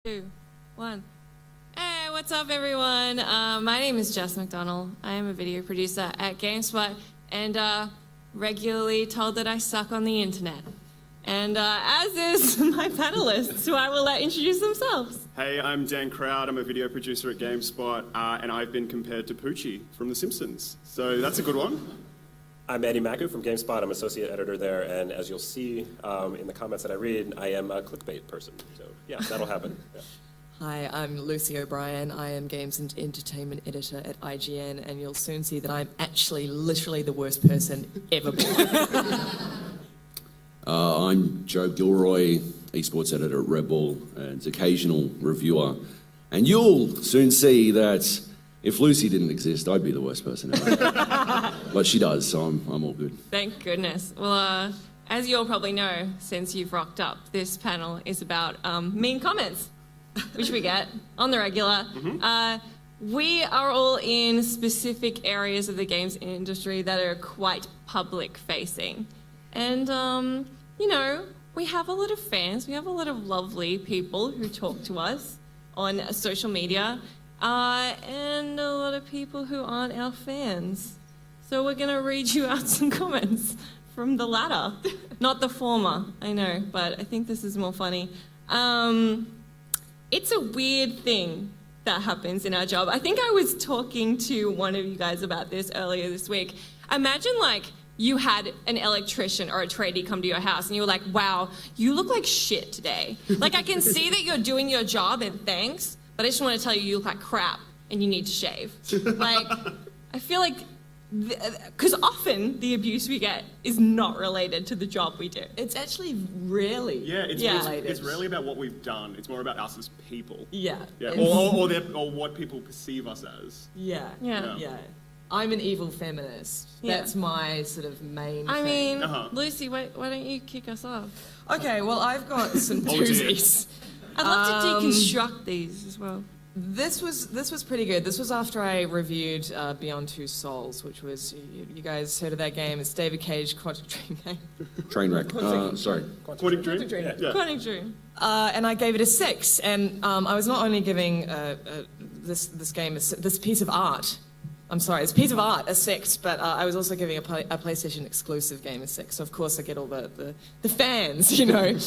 2, 1. Hey, what's up, everyone? My name is Jess McDonald. I am a video producer at GameSpot and regularly told that I suck on the internet. And as is my panelists, who I will let introduce themselves. Hey, I'm Dan Crowd. I'm a video producer at GameSpot, and I've been compared to Poochie from The Simpsons. So that's a good one. I'm Andy Maku from GameSpot. I'm associate editor there, and as you'll see in the comments that I read, I am a clickbait person. So yeah, that'll happen. Yeah. Hi, I'm Lucy O'Brien. I am Games and Entertainment Editor at IGN, and you'll soon see that I'm actually literally the worst person ever born. I'm Joe Gilroy, esports editor at Red Bull, and occasional reviewer. And you'll soon see that if Lucy didn't exist, I'd be the worst person ever. But she does, so I'm all good. Thank goodness. Well, as you all probably know, since you've rocked up, this panel is about mean comments, which we get on the regular. We are all in specific areas of the games industry that are quite public-facing. And, you know, we have a lot of fans. We have a lot of lovely people who talk to us on social media. And a lot of people who aren't our fans. So we're going to read you out some comments from the latter. Not the former, I know, but I think this is more funny. It's a weird thing that happens in our job. I think I was talking to one of you guys about this earlier this week. Imagine, like, you had an electrician or a tradie come to your house and you were like, wow, you look like shit today. Like, I can see that you're doing your job and thanks, but I just want to tell you, you look like crap and you need to shave. Like, I feel like, because often the abuse we get is not related to the job we do. It's actually rarely related. It's rarely about what we've done. It's more about us as people. Yeah. Or what people perceive us as. Yeah. I'm an evil feminist. Yeah. That's my sort of main I thing. mean, Lucy, why don't you kick us off? Okay, well, I've got some Oh, dear. doozies. I'd love to deconstruct these as well. This was pretty good. This was after I reviewed Beyond Two Souls, which was, you guys heard of that game? It's David Cage Quantic Dream game. Trainwreck. Sorry. Quantic Dream? Yeah. Quantic Dream. And I gave it a 6. And I was not only giving this game, this piece of art, this piece of art a 6, but I was also giving a PlayStation exclusive game a 6. So of course I get all the fans, you know.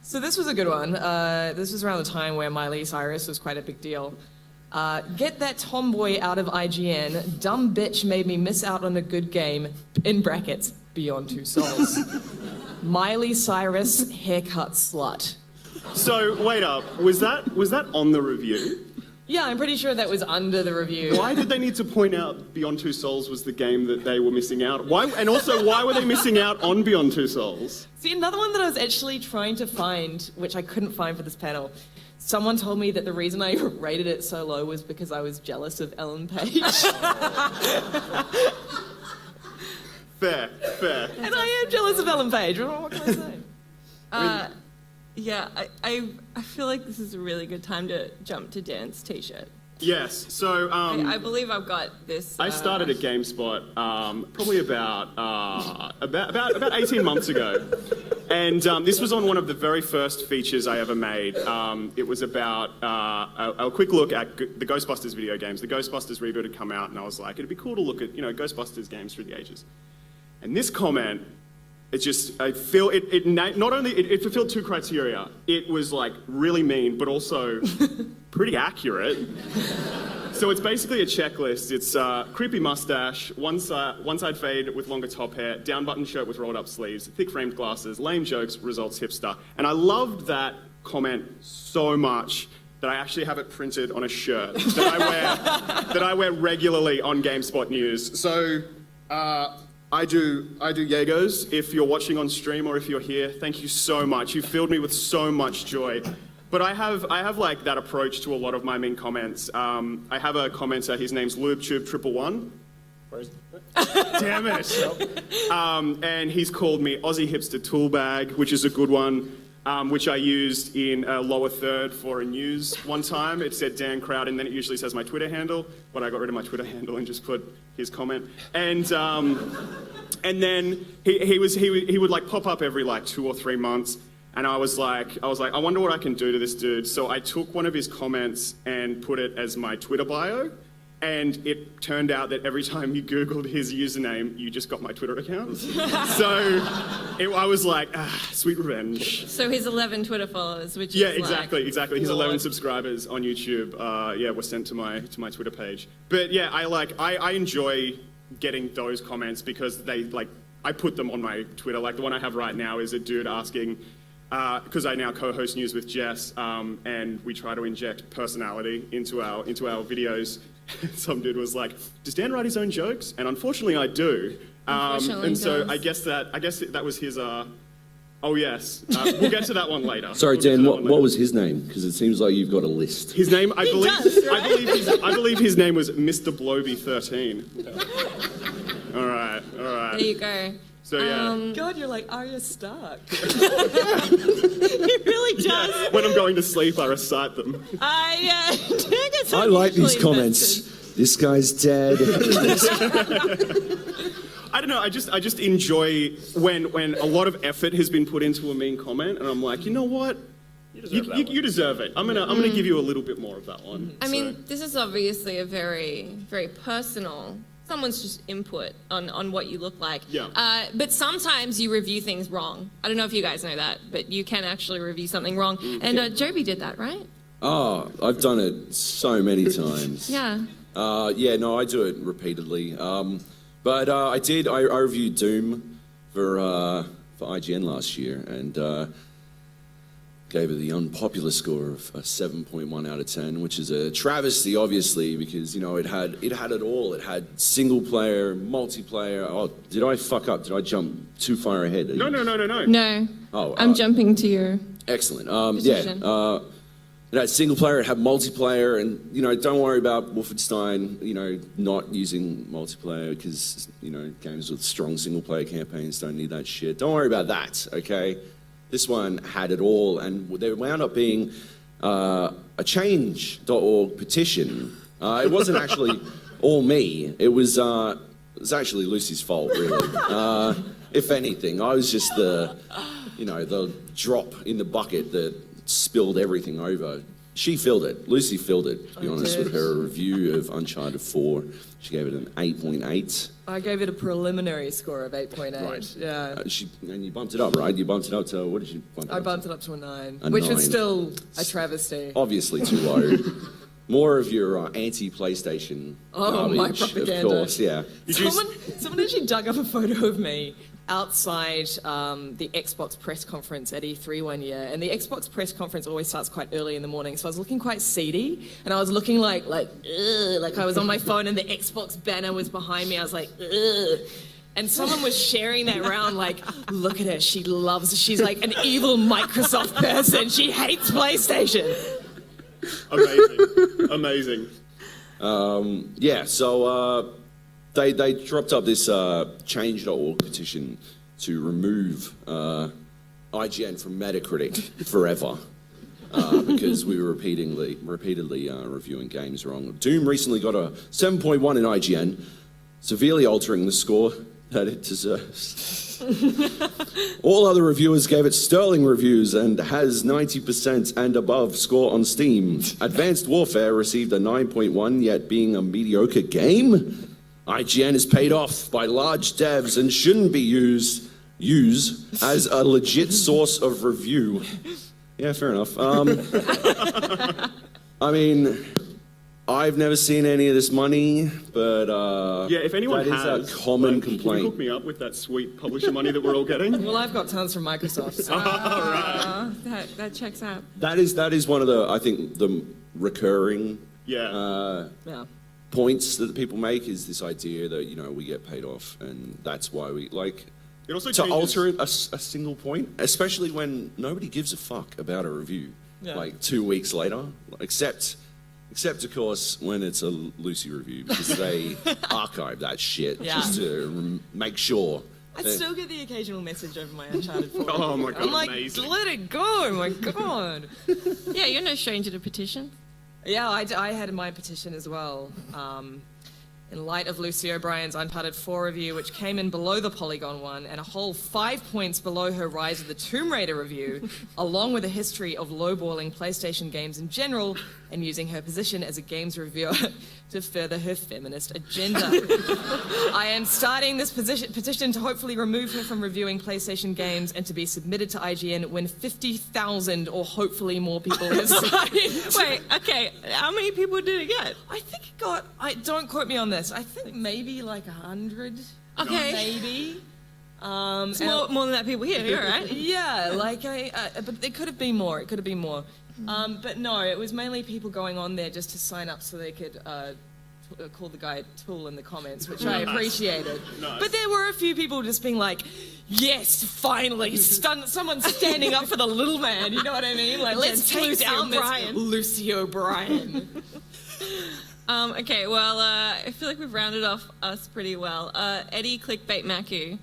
So this was a good one. This was around the time where Miley Cyrus was quite a big deal. Get that tomboy out of IGN. Dumb bitch made me miss out on a good game. In brackets, Beyond Two Souls. Miley Cyrus haircut slut. So, wait up. Was that on the review? Yeah, I'm pretty sure that was under the review. Why did they need to point out Beyond Two Souls was the game that they were missing out? Why? And also, why were they missing out on Beyond Two Souls? See, another one that I was actually trying to find, which I couldn't find for this panel, someone told me that the reason I rated it so low was because I was jealous of Ellen Page. Fair. And I am jealous of Ellen Page. What can I say? Yeah, I feel like this is a really good time to jump to Dan's t-shirt. Yes. So I believe I've got this. I started at GameSpot probably about 18 months ago, and this was on one of the very first features I ever made. It was about a quick look at the Ghostbusters video games. The Ghostbusters reboot had come out, and I was like, it'd be cool to look at Ghostbusters games through the ages. And this comment, it's just, it fulfilled two criteria. It was like really mean, but also pretty accurate. So it's basically a checklist. It's creepy mustache, one side fade with longer top hair, down button shirt with rolled up sleeves, thick framed glasses, lame jokes, results hipster. And I loved that comment so much that I actually have it printed on a shirt that I wear regularly on GameSpot News. So, I do Jaegers. If you're watching on stream or if you're here, thank you so much. You filled me with so much joy. But I have like that approach to a lot of my mean comments. I have a commenter, his name's LubeTube111. Where's Damn it. And he's called me Aussie Hipster Toolbag, which is a good one, which I used in a lower third for a news one time. It said Dan Crowd, and then it usually says my Twitter handle, but I got rid of my Twitter handle and just put his comment. And then he would like pop up every like 2 or 3 months, And I was like, I wonder what I can do to this dude. So I took one of his comments and put it as my Twitter bio. And it turned out that every time you Googled his username, you just got my Twitter account. So I was like, sweet revenge. So his 11 Twitter followers, which Yeah, is exactly. His Lord. 11 subscribers on YouTube, were sent to my Twitter page. But yeah, I enjoy getting those comments because I put them on my Twitter. Like the one I have right now is a dude asking, because I now co-host News with Jess, and we try to inject personality into our videos. Some dude was like, "Does Dan write his own jokes?" And unfortunately, I do. Unfortunately, and so he does. I guess that was his. Oh yes, we'll get to that one later. Sorry, We'll get to Dan, that what one later. was his name? Because it seems like you've got a list. His name? I believe. does, right? I believe his name was Mr. Blowby 13. All right. There you go. So yeah. God, you're like Arya Stark. It really does. When I'm going to sleep, I recite them. I like these comments. This guy's dead. I don't know. I just enjoy when a lot of effort has been put into a mean comment, and I'm like, you know what? You deserve it. I'm gonna give you a little bit more of that one. I mean, this is obviously a very, very personal, someone's just input on what you look like. Yeah. But sometimes you review things wrong. I don't know if you guys know that, but you can actually review something wrong. And Joby did that, right? Oh, I've done it so many times. Yeah. Yeah, no, I do it repeatedly. But I reviewed Doom for IGN last year and gave it the unpopular score of a 7.1 out of 10, which is a travesty, obviously, because it had it all. It had single player, multiplayer. Oh, did I fuck up? Did I jump too far ahead? No. No. Oh, I'm jumping to your excellent. position. It had single player, it had multiplayer, and don't worry about Wolfenstein, not using multiplayer because games with strong single player campaigns don't need that shit. Don't worry about that, okay? This one had it all, and there wound up being a change.org petition. It wasn't actually all me. It was actually Lucy's fault, really. If anything, I was just the drop in the bucket that spilled everything over. She filled it. Lucy filled it, to be honest, with her review of Uncharted 4. She gave it an 8.8. I gave it a preliminary score of 8.8. Right. Yeah. And you bumped it up, right? You bumped it up to, what did you bump it up I to? bumped it up to a 9, A which 9. was still a travesty. Obviously too low. More of your anti-PlayStation Oh, my garbage, propaganda. of course, yeah. Someone actually dug up a photo of me outside the Xbox press conference at E3 one year, and the Xbox press conference always starts quite early in the morning, so I was looking quite seedy, and I was looking like I was on my phone and the Xbox banner was behind me. I was like, ugh. And someone was sharing that around like, look at her, she's like an evil Microsoft person, she hates PlayStation. Amazing. Yeah, so they dropped up this change.org petition to remove IGN from Metacritic forever because we were repeatedly reviewing games wrong. Doom recently got a 7.1 in IGN, severely altering the score that it deserves. All other reviewers gave it sterling reviews and has 90% and above score on Steam. Advanced Warfare received a 9.1, yet being a mediocre game. IGN is paid off by large devs and shouldn't be used as a legit source of review. Yeah, fair enough. I mean, I've never seen any of this money, but Yeah, if anyone that has, is a common can you complaint. hook me up with that sweet publisher money that we're all getting? Well, I've got tons from Microsoft. So. That checks out. That is one of the recurring Yeah. Yeah. points that people make is this idea that we get paid off, and that's why we like It also to changes- alter it a single point, especially when nobody gives a fuck about a review. Yeah. Like 2 weeks later, except of course when it's a Lucy review because they archive that shit Yeah. just to make sure. I still get the occasional message over my Uncharted 4. Oh my God, I'm like, amazing. let it go, my God. Yeah, you're no stranger to petition. Yeah, I had my petition as well. In light of Lucy O'Brien's Uncharted 4 review, which came in below the Polygon one, and a whole 5 points below her Rise of the Tomb Raider review, along with a history of lowballing PlayStation games in general, and using her position as a games reviewer to further her feminist agenda. I am starting this petition to hopefully remove her from reviewing PlayStation games and to be submitted to IGN when 50,000 or hopefully more people have signed. Wait, okay, how many people did it get? I think it got, don't quote me on this, I think maybe like 100. Okay. Maybe. It's more than that people here, you're right. Yeah, like but it could have been more. It could have been more. But no, it was mainly people going on there just to sign up so they could call the guy Tool in the comments, which I appreciated. Nice. But there were a few people just being like, yes, finally, someone's standing up for the little man, you know what I mean? Like, let's take Lucy down O'Brien. this Lucy O'Brien. Okay, well, I feel like we've rounded off us pretty well. Eddie Clickbait Maku,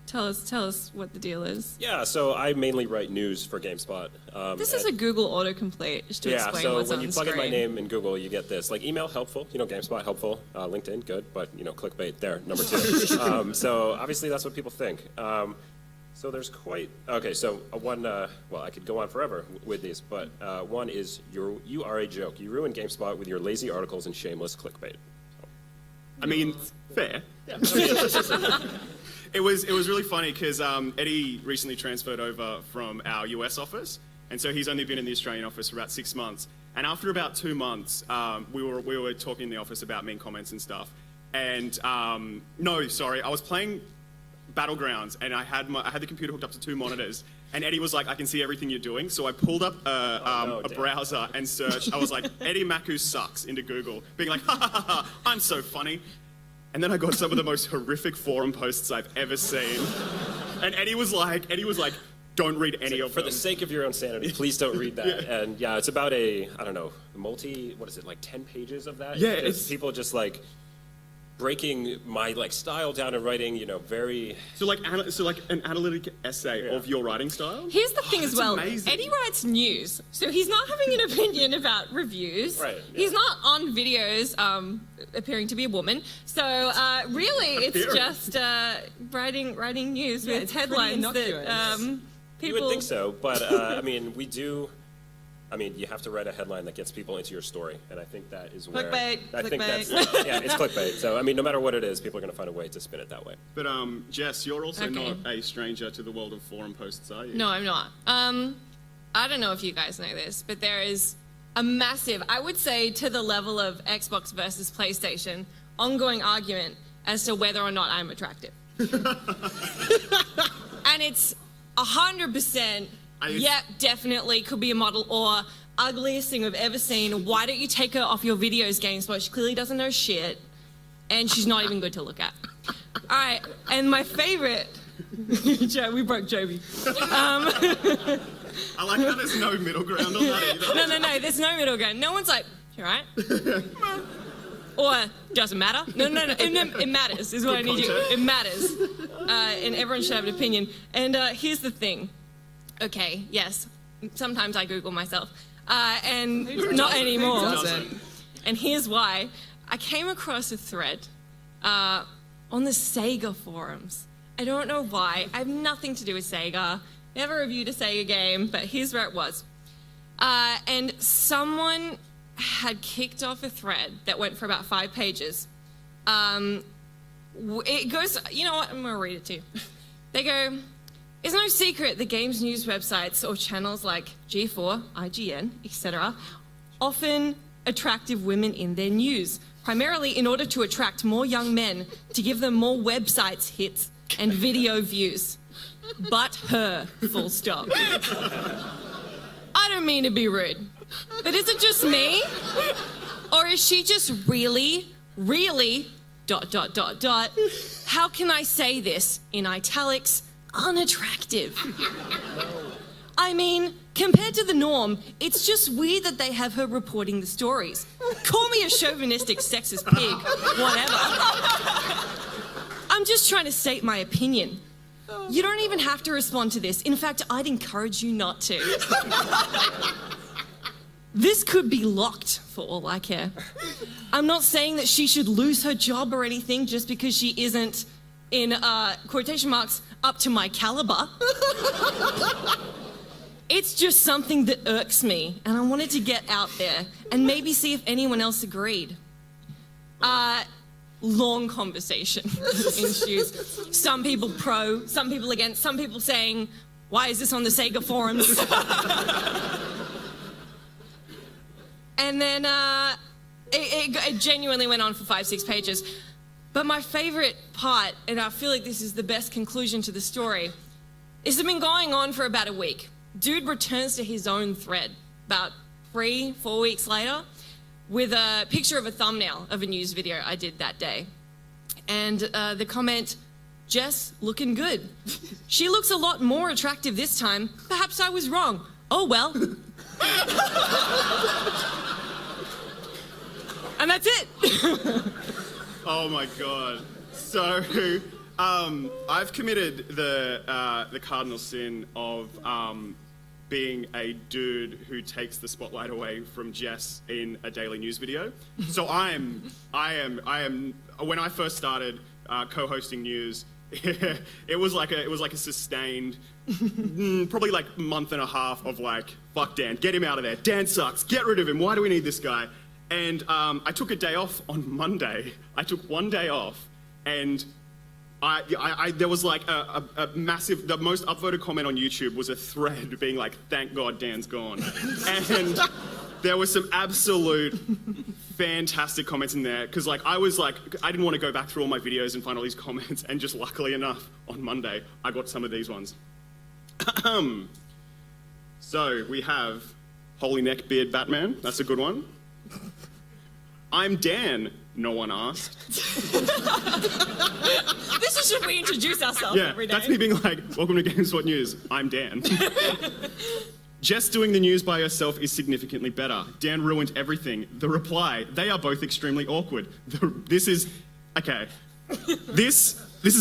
tell us what the deal is. Yeah, so I mainly write news for GameSpot. This is a Google autocomplete, just to Yeah, explain so what's when on you the plug in my screen. name in Google, you get this. Like email, helpful. GameSpot, helpful. LinkedIn, good. But, clickbait, there, number 2. So obviously that's what people think. So there's quite... Okay, so one... well, I could go on forever with these, but one is you are a joke. You ruin GameSpot with your lazy articles and shameless clickbait. I mean, fair. Yeah. It was really funny because Eddie recently transferred over from our US office, and so he's only been in the Australian office for about 6 months. And after about 2 months, we were talking in the office about mean comments and stuff. And no, sorry, I was playing Battlegrounds, and I had the computer hooked up to 2 monitors. And Eddie was like, "I can see everything you're doing." So I pulled up a browser and searched. I was like, "Eddie Maku sucks" into Google, being like, "Ha ha ha ha! I'm so funny." And then I got some of the most horrific forum posts I've ever seen. And Eddie was like, "Don't read any of them." For the sake of your own sanity, please don't read that. Yeah. And yeah, it's about what is it, like 10 pages of that? Yeah, it's people just like breaking my style down and writing, very... So like an analytic essay of your writing style? Here's the thing as that's well. amazing. Eddie writes news, so he's not having an opinion about reviews. Right, yeah. He's not on videos appearing to be a woman. So really, it's just writing news with it's pretty headlines that innocuous. people. You would think so, but we do... you have to write a headline that gets people into your story, and I think that is where... Clickbait, I think clickbait. that's... Yeah, it's clickbait. So, no matter what it is, people are going to find a way to spin it that way. But Jess, you're also Okay. not a stranger to the world of forum posts, are you? No, I'm not. I don't know if you guys know this, but there is a massive, I would say to the level of Xbox versus PlayStation, ongoing argument as to whether or not I'm attractive. And it's 100%, yep, definitely could be a model, or ugliest thing I've ever seen. Why don't you take her off your videos, GameSpot? She clearly doesn't know shit, and she's not even good to look at. All right, and my favorite... we broke Joby. I like how there's no middle ground on that either. No, there's no middle ground. No one's like, you right? Or, doesn't matter. No, it matters, is what I need you. It matters. And everyone should have an opinion. And here's the thing. Okay, yes, sometimes I Google myself. And not anymore. Doesn't. And here's why. I came across a thread on the Sega forums. I don't know why. I have nothing to do with Sega. Never reviewed a Sega game, but here's where it was. And someone had kicked off a thread that went for about 5 pages. It goes, you know what, I'm going to read it to you. They go, "It's no secret that games news websites or channels like G4, IGN, etc. often attractive women in their news, primarily in order to attract more young men to give them more websites hits and video views. But her, full stop." I don't mean to be rude, but is it just me? Or is she just really, how can I say this in italics, unattractive? I mean, compared to the norm, it's just weird that they have her reporting the stories. Call me a chauvinistic, sexist pig, whatever. I'm just trying to state my opinion. You don't even have to respond to this. In fact, I'd encourage you not to. This could be locked for all I care. I'm not saying that she should lose her job or anything just because she isn't, in quotation marks, up to my caliber. It's just something that irks me, and I wanted to get out there and maybe see if anyone else agreed. Long conversation ensues. Some people pro, some people against, some people saying, why is this on the Sega forums? And then it genuinely went on for 5-6 pages. But my favorite part, and I feel like this is the best conclusion to the story, is it's been going on for about a week. Dude returns to his own thread about 3-4 weeks later with a picture of a thumbnail of a news video I did that day. And the comment, Jess looking good. She looks a lot more attractive this time. Perhaps I was wrong. Oh well. And that's it. Oh my god. So, I've committed the cardinal sin of being a dude who takes the spotlight away from Jess in a daily news video. So I am. When I first started co-hosting news, it was like a sustained, probably like month and a half of like, fuck Dan, get him out of there. Dan sucks. Get rid of him. Why do we need this guy? And I took a day off on Monday. I took one day off, and there was like a massive, the most upvoted comment on YouTube was a thread being like, thank God Dan's gone. And there was some absolute fantastic comments in there, because like I didn't want to go back through all my videos and find all these comments, and just luckily enough, on Monday, I got some of these ones. So we have Holy Neck Beard Batman, that's a good one. I'm Dan, no one asked. This is should we introduce ourselves every day. That's me being like, welcome to GameSpot News, I'm Dan. Jess doing the news by herself is significantly better. Dan ruined everything. The reply, they are both extremely awkward. This is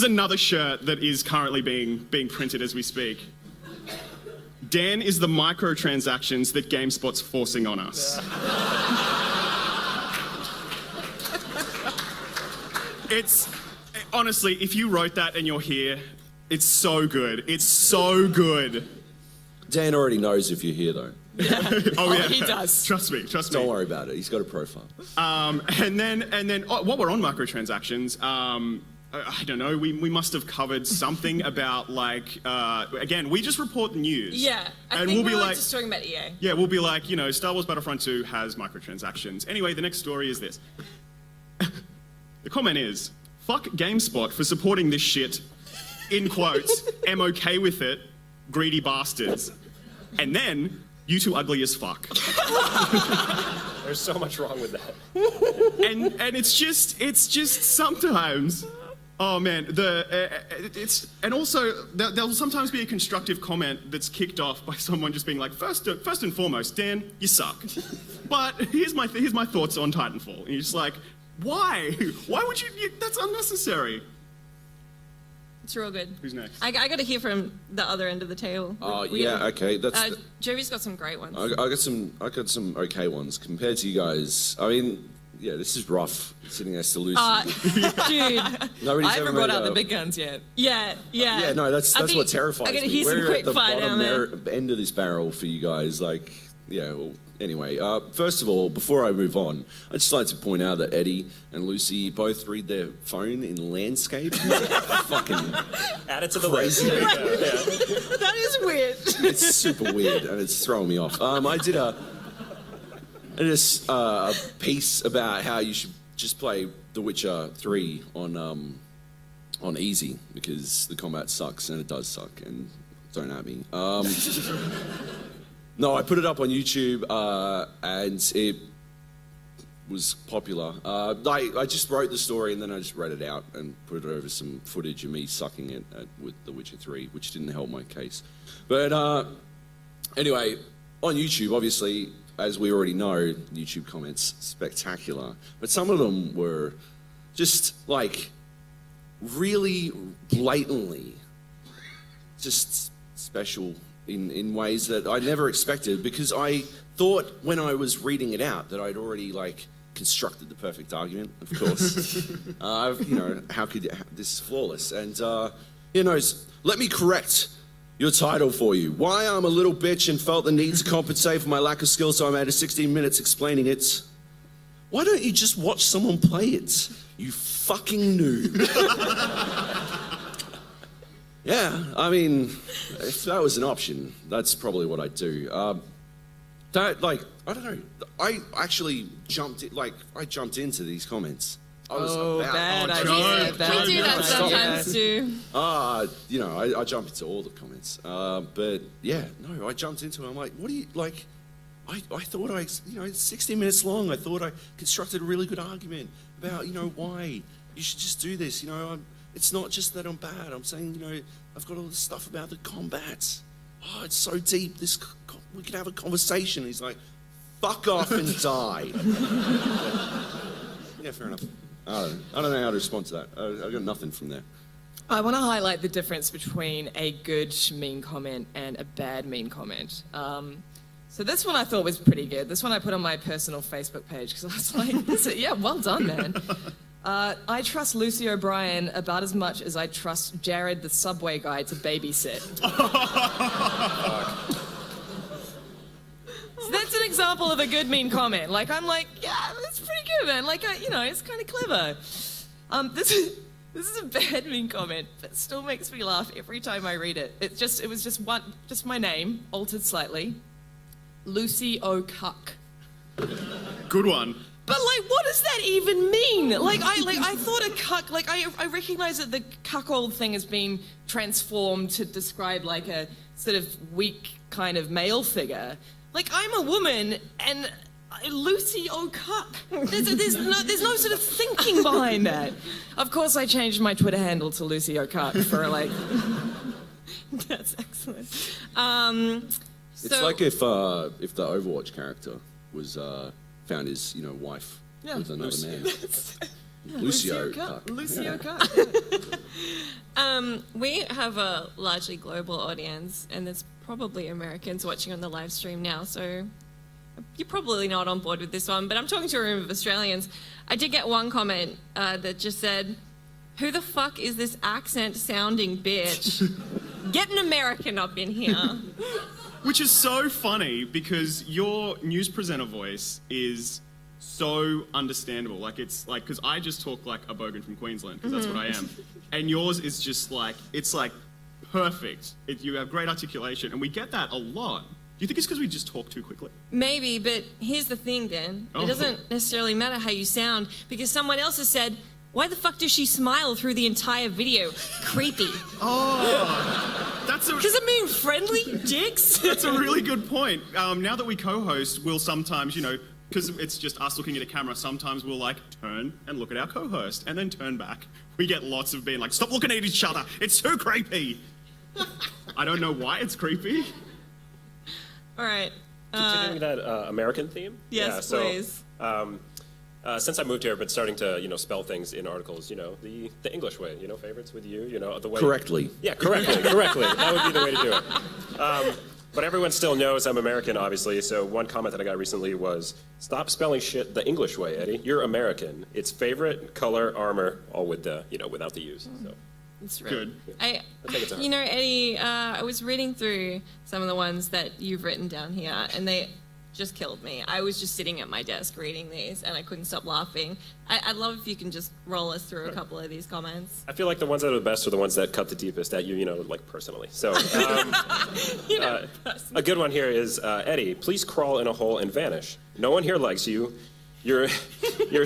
another shirt that is currently being printed as we speak. Dan is the microtransactions that GameSpot's forcing on us. It's, honestly, if you wrote that and you're here, it's so good. It's so good. Dan already knows if you're here, though. Oh, yeah. He does. Trust me. Don't worry about it. He's got a profile. And then while we're on microtransactions, I don't know, we must have covered something about, like, again, we just report the news. Yeah, I and think we'll be like, just talking about EA. Yeah, we'll be like, you know, Star Wars Battlefront 2 has microtransactions. Anyway, the next story is this. The comment is, fuck GameSpot for supporting this shit, in quotes, am okay with it, greedy bastards. And then, you two ugly as fuck. There's so much wrong with that. And it's just sometimes, oh man, and also there'll sometimes be a constructive comment that's kicked off by someone just being like, first and foremost, Dan, you suck. But here's my thoughts on Titanfall. And you're just like, why? Why would you? That's unnecessary. It's real good. Who's next? I got to hear from the other end of the table. Oh, yeah, okay. Jovi's got some great ones. I got some okay ones compared to you guys. I mean, yeah, this is rough sitting next to Lucy. Dude. Nobody's I ever haven't brought made out a- the big guns yet. Yeah. Yeah, no, that's think what terrifies I gotta me. hear some We're quick at the fire down there. bottom end of this barrel for you guys. Like, yeah. Well, anyway, first of all, before I move on, I'd just like to point out that Eddie and Lucy both read their phone in landscape. Fucking Add it to the crazy. list. That is weird. It's super weird and it's throwing me off. I did a piece about how you should just play The Witcher 3 on easy, because the combat sucks, and it does suck, and don't at me. No, I put it up on YouTube, and it was popular. I just wrote the story, and then I just read it out and put it over some footage of me sucking it with The Witcher 3, which didn't help my case. But anyway, on YouTube, obviously, as we already know, YouTube comments, spectacular. But some of them were just, like, really blatantly just special in ways that I never expected, because I thought when I was reading it out that I'd already like constructed the perfect argument. Of course, how could this is flawless? And let me correct your title for you. Why I'm a little bitch and felt the need to compensate for my lack of skill, so I made 16 minutes explaining it. Why don't you just watch someone play it? You fucking noob. Yeah, I mean, if that was an option, that's probably what I'd do. I don't know. I actually jumped into these comments. I was bad idea. Joe, Bad We do that idea. sometimes too. I jump into all the comments. But yeah, no, I jumped into it. I'm like, what do you, like, I thought it's 60 minutes long. I thought I constructed a really good argument about, why you should just do this. It's not just that I'm bad. I'm saying, I've got all this stuff about the combat. Oh, it's so deep. We could have a conversation. He's like, fuck off and die. Yeah, fair enough. I don't know how to respond to that. I got nothing from there. I want to highlight the difference between a good mean comment and a bad mean comment. So this one I thought was pretty good. This one I put on my personal Facebook page because I was like, yeah, well done, man. I trust Lucy O'Brien about as much as I trust Jared, the subway guy, to babysit. So that's an example of a good mean comment. Like, I'm like, yeah, that's pretty good, man. Like, it's kind of clever. This is a bad mean comment, but still makes me laugh every time I read it. It was just my name, altered slightly. Lucy O'Cuck. Good one. But like, what does that even mean? I thought a cuck. Like, I recognize that the cuckold thing has been transformed to describe like a sort of weak kind of male figure. Like, I'm a woman and Lucy O'Cuck. There's no sort of thinking behind that. Of course, I changed my Twitter handle to Lucy O'Cuck for like. That's excellent. It's like if the Overwatch character was found his wife with another man. Lucio Cuck. Lucio Cuck. We have a largely global audience, and there's probably Americans watching on the live stream now, so you're probably not on board with this one, but I'm talking to a room of Australians. I did get one comment that just said, "Who the fuck is this accent-sounding bitch? Get an American up in here." Which is so funny because your news presenter voice is so understandable. Because I just talk like a bogan from Queensland, because that's what I am. And yours is just it's perfect. You have great articulation, and we get that a lot. Do you think it's because we just talk too quickly? Maybe, but here's the thing, Dan. It doesn't necessarily matter how you sound, because someone else has said, "Why the fuck does she smile through the entire video? Creepy." Does it mean friendly, dicks? That's a really good point. Now that we co-host, we'll sometimes, because it's just us looking at a camera, sometimes we'll turn and look at our co-host and then turn back. We get lots of being like, "Stop looking at each other. It's too creepy." I don't know why it's creepy. All right. Continuing that American theme? Yes, please. Since I moved here, I've been starting to, spell things in articles, the English way, favorites with you, the way... Correctly. Yeah, correctly. That would be the way to do it. But everyone still knows I'm American, obviously, so one comment that I got recently was, "Stop spelling shit the English way, Eddie. You're American. It's favorite, color, armor, all with the, without the U's." So. It's really Good. Eddie, I was reading through some of the ones that you've written down here, and they just killed me. I was just sitting at my desk reading these, and I couldn't stop laughing. I'd love if you can just roll us through a couple of these comments. I feel like the ones that are the best are the ones that cut the deepest at you, personally. So, a good one here is, "Eddie, please crawl in a hole and vanish. No one here likes you. Your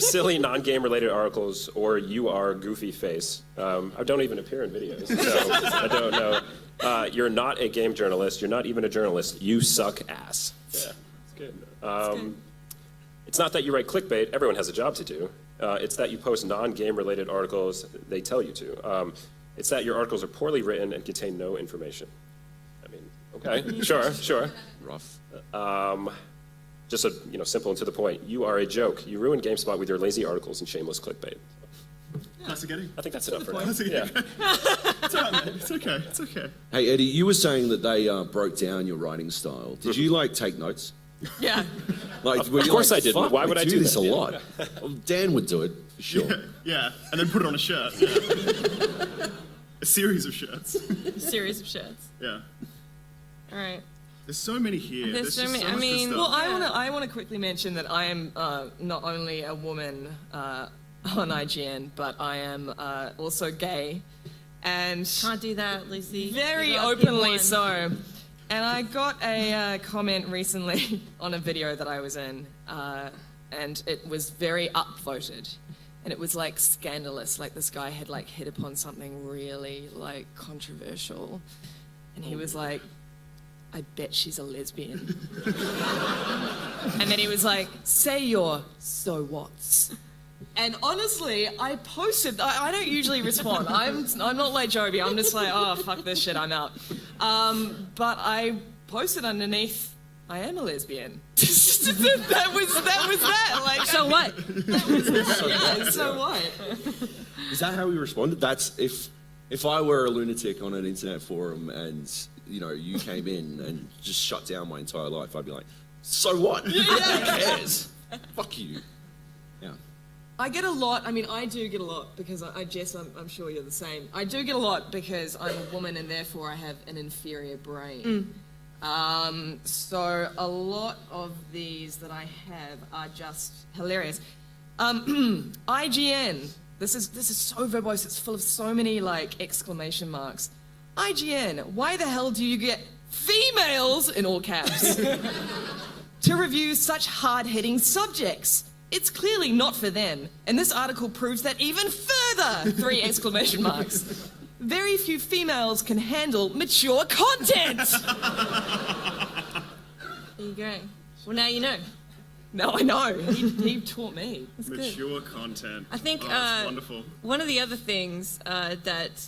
silly non-game related articles, or you are goofy face. I don't even appear in videos, so I don't know. You're not a game journalist. You're not even a journalist. You suck ass." Yeah, it's good. It's not that you write clickbait. Everyone has a job to do. It's that you post non-game related articles they tell you to. It's that your articles are poorly written and contain no information. I mean, okay, sure. Rough. Just simple and to the point. You are a joke. You ruin GameSpot with your lazy articles and shameless clickbait. Classic Eddie. I think that's enough for now. Classic Eddie. Yeah. It's all right, man. It's okay. It's okay. Hey, Eddie, you were saying that they broke down your writing style. Did you, like, take notes? Yeah. Like, Of course I did. "Fuck, Why would I do this that?" a Yeah. lot? Well, Dan would do it, for sure. Yeah, and then put it on a shirt. Yeah. A series of shirts. Series of shirts. Yeah. All right. There's so many here. There's so just many- So I much good mean, stuff. Well, I want to quickly mention that I am not only a woman on IGN, but I am also gay, and Can't do that, Lucy. very You gotta pick openly one. so. And I got a comment recently on a video that I was in, and it was very upvoted. And it was like scandalous, like this guy had like hit upon something really like controversial. And he was like, I bet she's a lesbian. And then he was like, say your so what's. And honestly, I posted, I don't usually respond. I'm not like Joby, I'm just like, oh, fuck this shit, I'm out. But I posted underneath, I am a lesbian. that was that. Like, So what? yeah, so what? Is that how he responded? That's if I were a lunatic on an internet forum and, you know, you came in and just shut down my entire life, I'd be like, so what? Who cares? Fuck you. Yeah. I get a lot, I mean, I do get a lot because Jess, I'm sure you're the same. I do get a lot because I'm a woman and therefore I have an inferior brain. So a lot of these that I have are just hilarious. IGN, this is so verbose, it's full of so many like exclamation marks. IGN, why the hell do you get females, in all caps, to review such hard-hitting subjects? It's clearly not for them, and this article proves that even further! 3 exclamation marks. Very few females can handle mature content! There you go. Well, now you know. No, I know. He taught me. Mature content. I think that's wonderful. one of the other things that,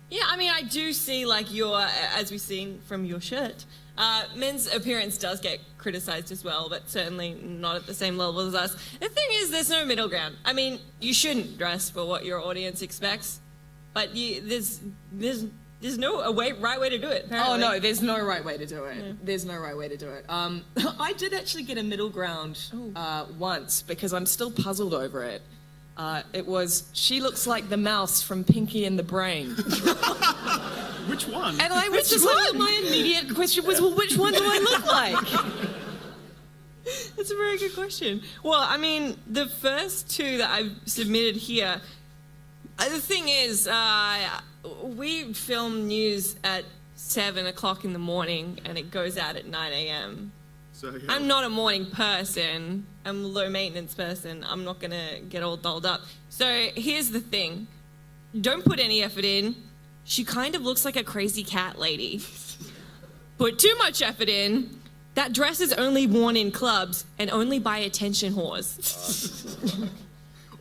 yeah, I mean, I do see like your, as we've seen from your shirt, men's appearance does get criticized as well, but certainly not at the same level as us. The thing is, there's no middle ground. I mean, you shouldn't dress for what your audience expects, but there's no right way to do it, apparently. Oh no, there's no right way to do it. Yeah. There's no right way to do it. I did actually get a middle ground once because I'm still puzzled over it. It was, she looks like the mouse from Pinky and the Brain. Which one? And I was just like, my immediate question was, well, which one do I look like? That's a very good question. Well, I mean, the first 2 that I've submitted here, the thing is, we film news at 7 o'clock in the morning and it goes out at 9 a.m. So, yeah. I'm not a morning person. I'm a low maintenance person. I'm not going to get all dolled up. So here's the thing. Don't put any effort in. She kind of looks like a crazy cat lady. Put too much effort in. That dress is only worn in clubs and only by attention whores.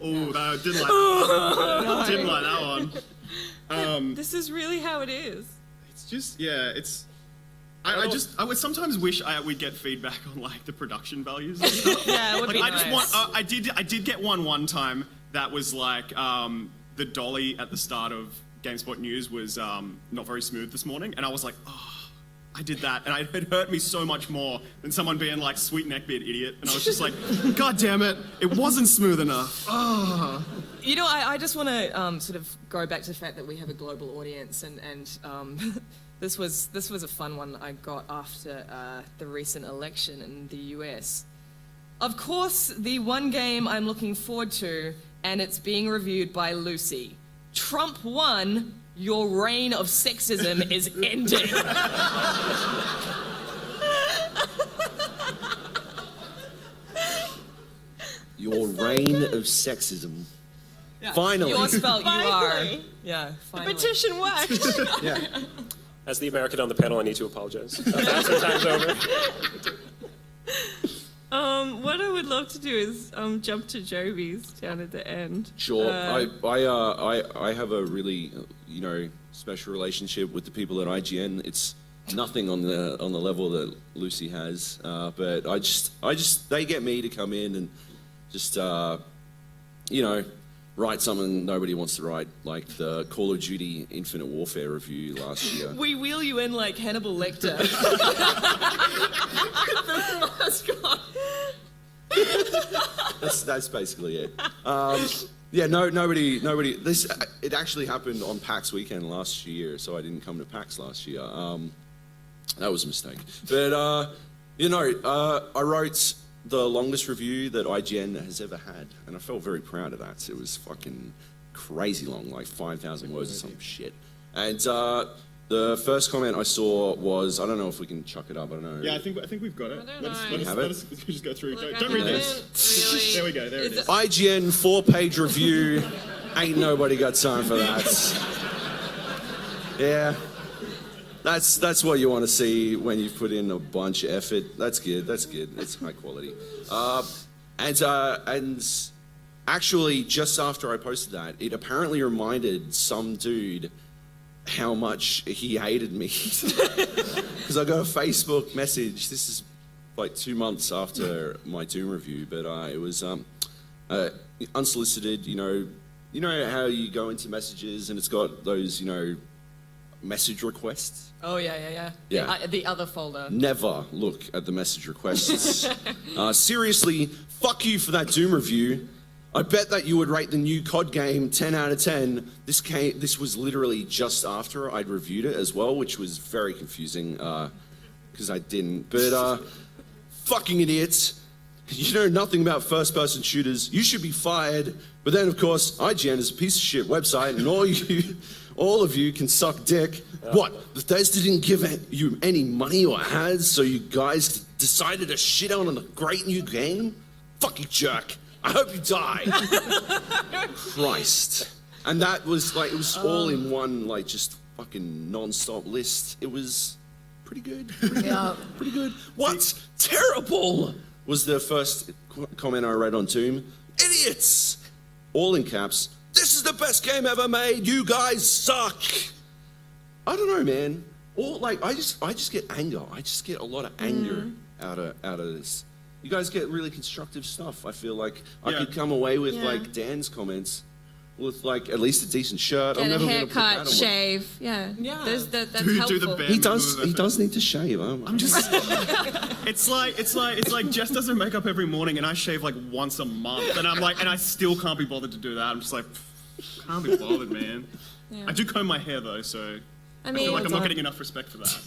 Oh, I didn't like that one. Didn't like that one. This is really how it is. It's just, yeah, it's... I would sometimes wish we'd get feedback on like the production values and stuff. Yeah, it would Like, be I nice. just want, I did get one time that was like the dolly at the start of GameSpot News was not very smooth this morning, and I was like, oh, I did that, and it hurt me so much more than someone being like, sweet neckbeard idiot, and I was just like, God damn it, it wasn't smooth enough. Oh. You know, I just want to sort of go back to the fact that we have a global audience, and this was a fun one I got after the recent election in the US. Of course, the one game I'm looking forward to, and it's being reviewed by Lucy. Trump won. Your reign of sexism is ending. Your reign of sexism. Finally. You're spelled Finally. UR. Yeah, The finally. petition worked. Yeah. As the American on the panel, I need to apologize. Time's over. What I would love to do is jump to Joby's down at the end. Sure. I have a really, special relationship with the people at IGN. It's nothing on the level that Lucy has, but I just they get me to come in and just write something nobody wants to write, like the Call of Duty Infinite Warfare review last year. We wheel you in like Hannibal Lecter. The mascot. That's basically it. Yeah, nobody. This it actually happened on PAX weekend last year, so I didn't come to PAX last year. That was a mistake. But I wrote the longest review that IGN has ever had, and I felt very proud of that. It was fucking crazy long, like 5,000 words or some shit. And the first comment I saw was, I don't know if we can chuck it up. I don't know. Yeah, I think we've got it. I don't Let know. us just go through. Look, Don't I read this. haven't There we go. There it is. IGN 4-page review. Ain't nobody got time for that. Yeah. That's what you want to see when you've put in a bunch of effort. That's good. It's high quality. And actually, just after I posted that, it apparently reminded some dude how much he hated me. Because I got a Facebook message. This is like 2 months after my Doom review, but it was unsolicited. You know how you go into messages and it's got those message requests. Oh yeah. Yeah. The other folder. Never look at the message requests. Seriously, fuck you for that Doom review. I bet that you would rate the new COD game 10 out of 10. This was literally just after I'd reviewed it as well, which was very confusing because I didn't. But fucking idiots. You know nothing about first-person shooters. You should be fired. But then, of course, IGN is a piece of shit website, and all of you can suck dick. What? Bethesda didn't give you any money or ads, so you guys decided to shit on a great new game? Fuck you, jerk. I hope you die. Christ. And that was like, it was all in one, like, just fucking non-stop list. It was pretty good. Yeah. Pretty good. What's terrible was the first comment I read on Doom. Idiots! All in caps. This is the best game ever made. You guys suck. I don't know, man. I just get anger. I just get a lot of anger out of this. You guys get really constructive stuff. I feel like I could come away with like Dan's comments with like at least a decent shirt. Get I'm a never gonna put that haircut, on. shave. Yeah. That's helpful. Do the bare He minimum does need to shave. I'm just It's like Jess does her makeup every morning, and I shave like once a month, and I still can't be bothered to do that. I'm just like, can't be bothered, man. Yeah. I do comb my hair though, so I mean, feel like I'm not getting enough respect for that.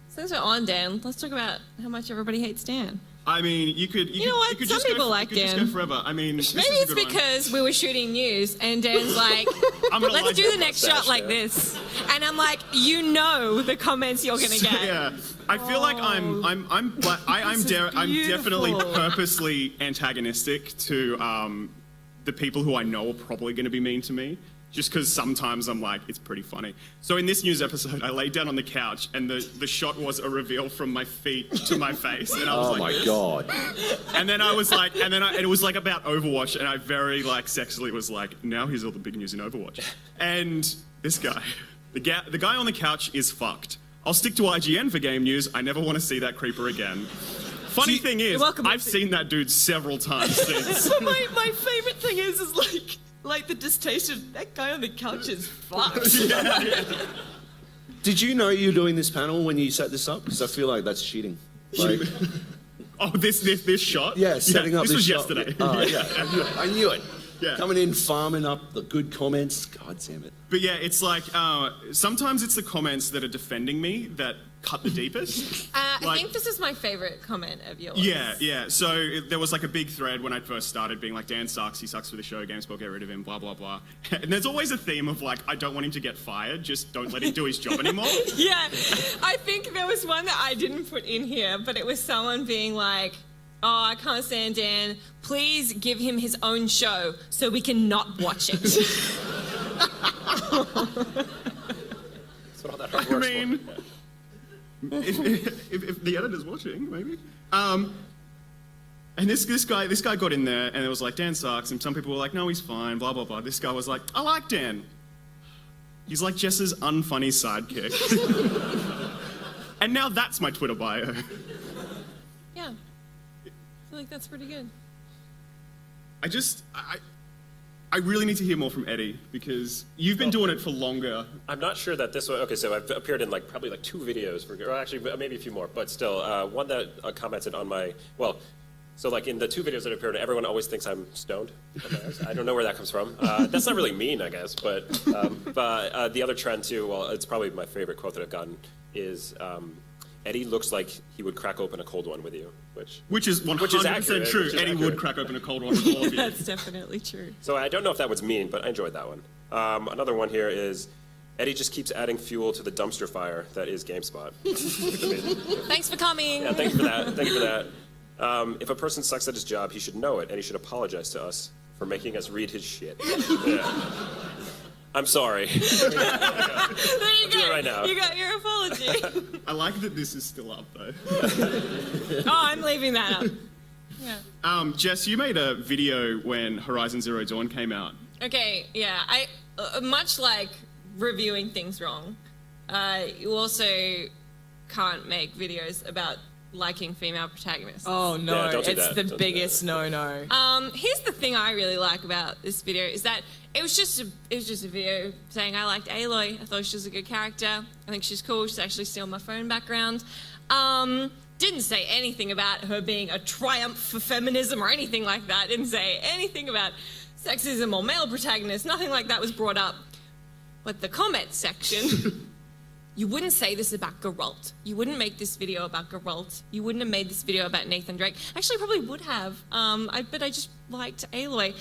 since we're on Dan, let's talk about how much everybody hates Dan. I mean, you know what? could Some just people go, like you could Dan. just go forever. I mean, this Maybe is a it's good one. because we were shooting news and Dan's like, I'm gonna let's lie do to the next mustache shot like there. this. And I'm like, the comments you're gonna get. Yeah, I feel like I'm definitely beautiful. purposely antagonistic to the people who I know are probably going to be mean to me. Just because sometimes I'm like, it's pretty funny. So in this news episode, I laid down on the couch and the shot was a reveal from my feet to my face, and I was oh like, my this. god. And then I was like, and it was like about Overwatch, and I very like sexily was like, now here's all the big news in Overwatch. And this guy, the guy on the couch is fucked. I'll stick to IGN for game news. I never want to see that creeper again. Funny thing is, welcome, I've seen that dude several times since. my favorite thing is like the distaste of that guy on the couch is fucked. Did you know you were doing this panel when you set this up? Because I feel like that's cheating. Like, Oh, this shot? yeah, setting up this was shot. yesterday. Yeah, I knew it. Yeah. Coming in, farming up the good comments. God damn it. But yeah, it's like, sometimes it's the comments that are defending me that cut the deepest. I Like- think this is my favorite comment of yours. Yeah. So there was like a big thread when I first started being like, Dan sucks, he sucks for the show, GameSpot, get rid of him, blah, blah, blah. And there's always a theme of like, I don't want him to get fired, just don't let him do his job anymore. Yeah, I think there was one that I didn't put in here, but it was someone being like, oh, I can't stand Dan. Please give him his own show so we can not watch it. That's what all that hard I work's mean, if the editor's watching, maybe. And this guy got in there and it was like, Dan sucks, and some people were like, no, he's fine, blah, blah, blah. This guy was like, I like Dan. He's like Jess's unfunny sidekick. And now that's my Twitter bio. Yeah, I feel like that's pretty good. I I really need to hear more from Eddie because you've been doing it for longer. I'm not sure that this one. Okay, so I've appeared in like probably like 2 videos, or actually maybe a few more, but still, one that commented on my So like in the 2 videos that appeared, everyone always thinks I'm stoned. I don't know where that comes from. That's not really mean, I guess, but the other trend too. Well, it's probably my favorite quote that I've gotten is. Eddie looks like he would crack open a cold one with you, which is 100% accurate, true. Eddie would crack open a cold one with all of you. That's definitely true. So I don't know if that was mean, but I enjoyed that one. Another one here is Eddie just keeps adding fuel to the dumpster fire that is GameSpot. Thanks for coming. Yeah, thank you for that. Thank you for that. If a person sucks at his job, he should know it, and he should apologize to us for making us read his shit. Yeah. I'm sorry. There you go. Right now. You got your apology. I like that this is still up though. Oh, I'm leaving that up. Yeah. Jess, you made a video when Horizon Zero Dawn came out. Okay, yeah. I much like reviewing things wrong. You also can't make videos about liking female protagonists. Oh no, Yeah, don't do it's that. the Don't do biggest no-no. Here's the thing I really like about this video is that it was just a video saying I liked Aloy. I thought she was a good character. I think she's cool. She's actually still my phone background. Didn't say anything about her being a triumph for feminism or anything like that. Didn't say anything about sexism or male protagonists. Nothing like that was brought up. But the comment section, you wouldn't say this about Geralt. You wouldn't make this video about Geralt. You wouldn't have made this video about Nathan Drake. Actually, probably would have. But I just liked Aloy.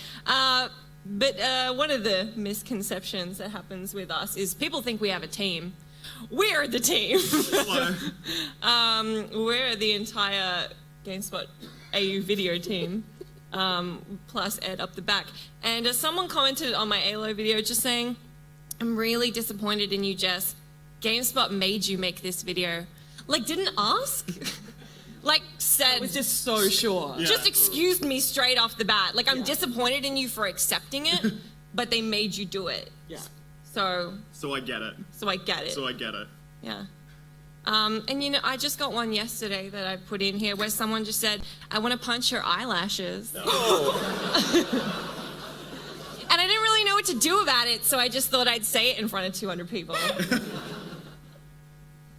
But one of the misconceptions that happens with us is people think we have a team. We're the team. We're the entire GameSpot AU video team, plus Ed up the back. And someone commented on my Aloy video just saying, I'm really disappointed in you, Jess. GameSpot made you make this video. Like, didn't ask? Like, said... I was just so sure. Yeah. Just excused me straight off the bat. Like, I'm disappointed in you for accepting it, but they made you do it. Yeah. So I get it. I get it. So I get it. Yeah. And you know, I just got one yesterday that I put in here where someone just said, I want to punch your eyelashes. No. And I didn't really know what to do about it, so I just thought I'd say it in front of 200 people.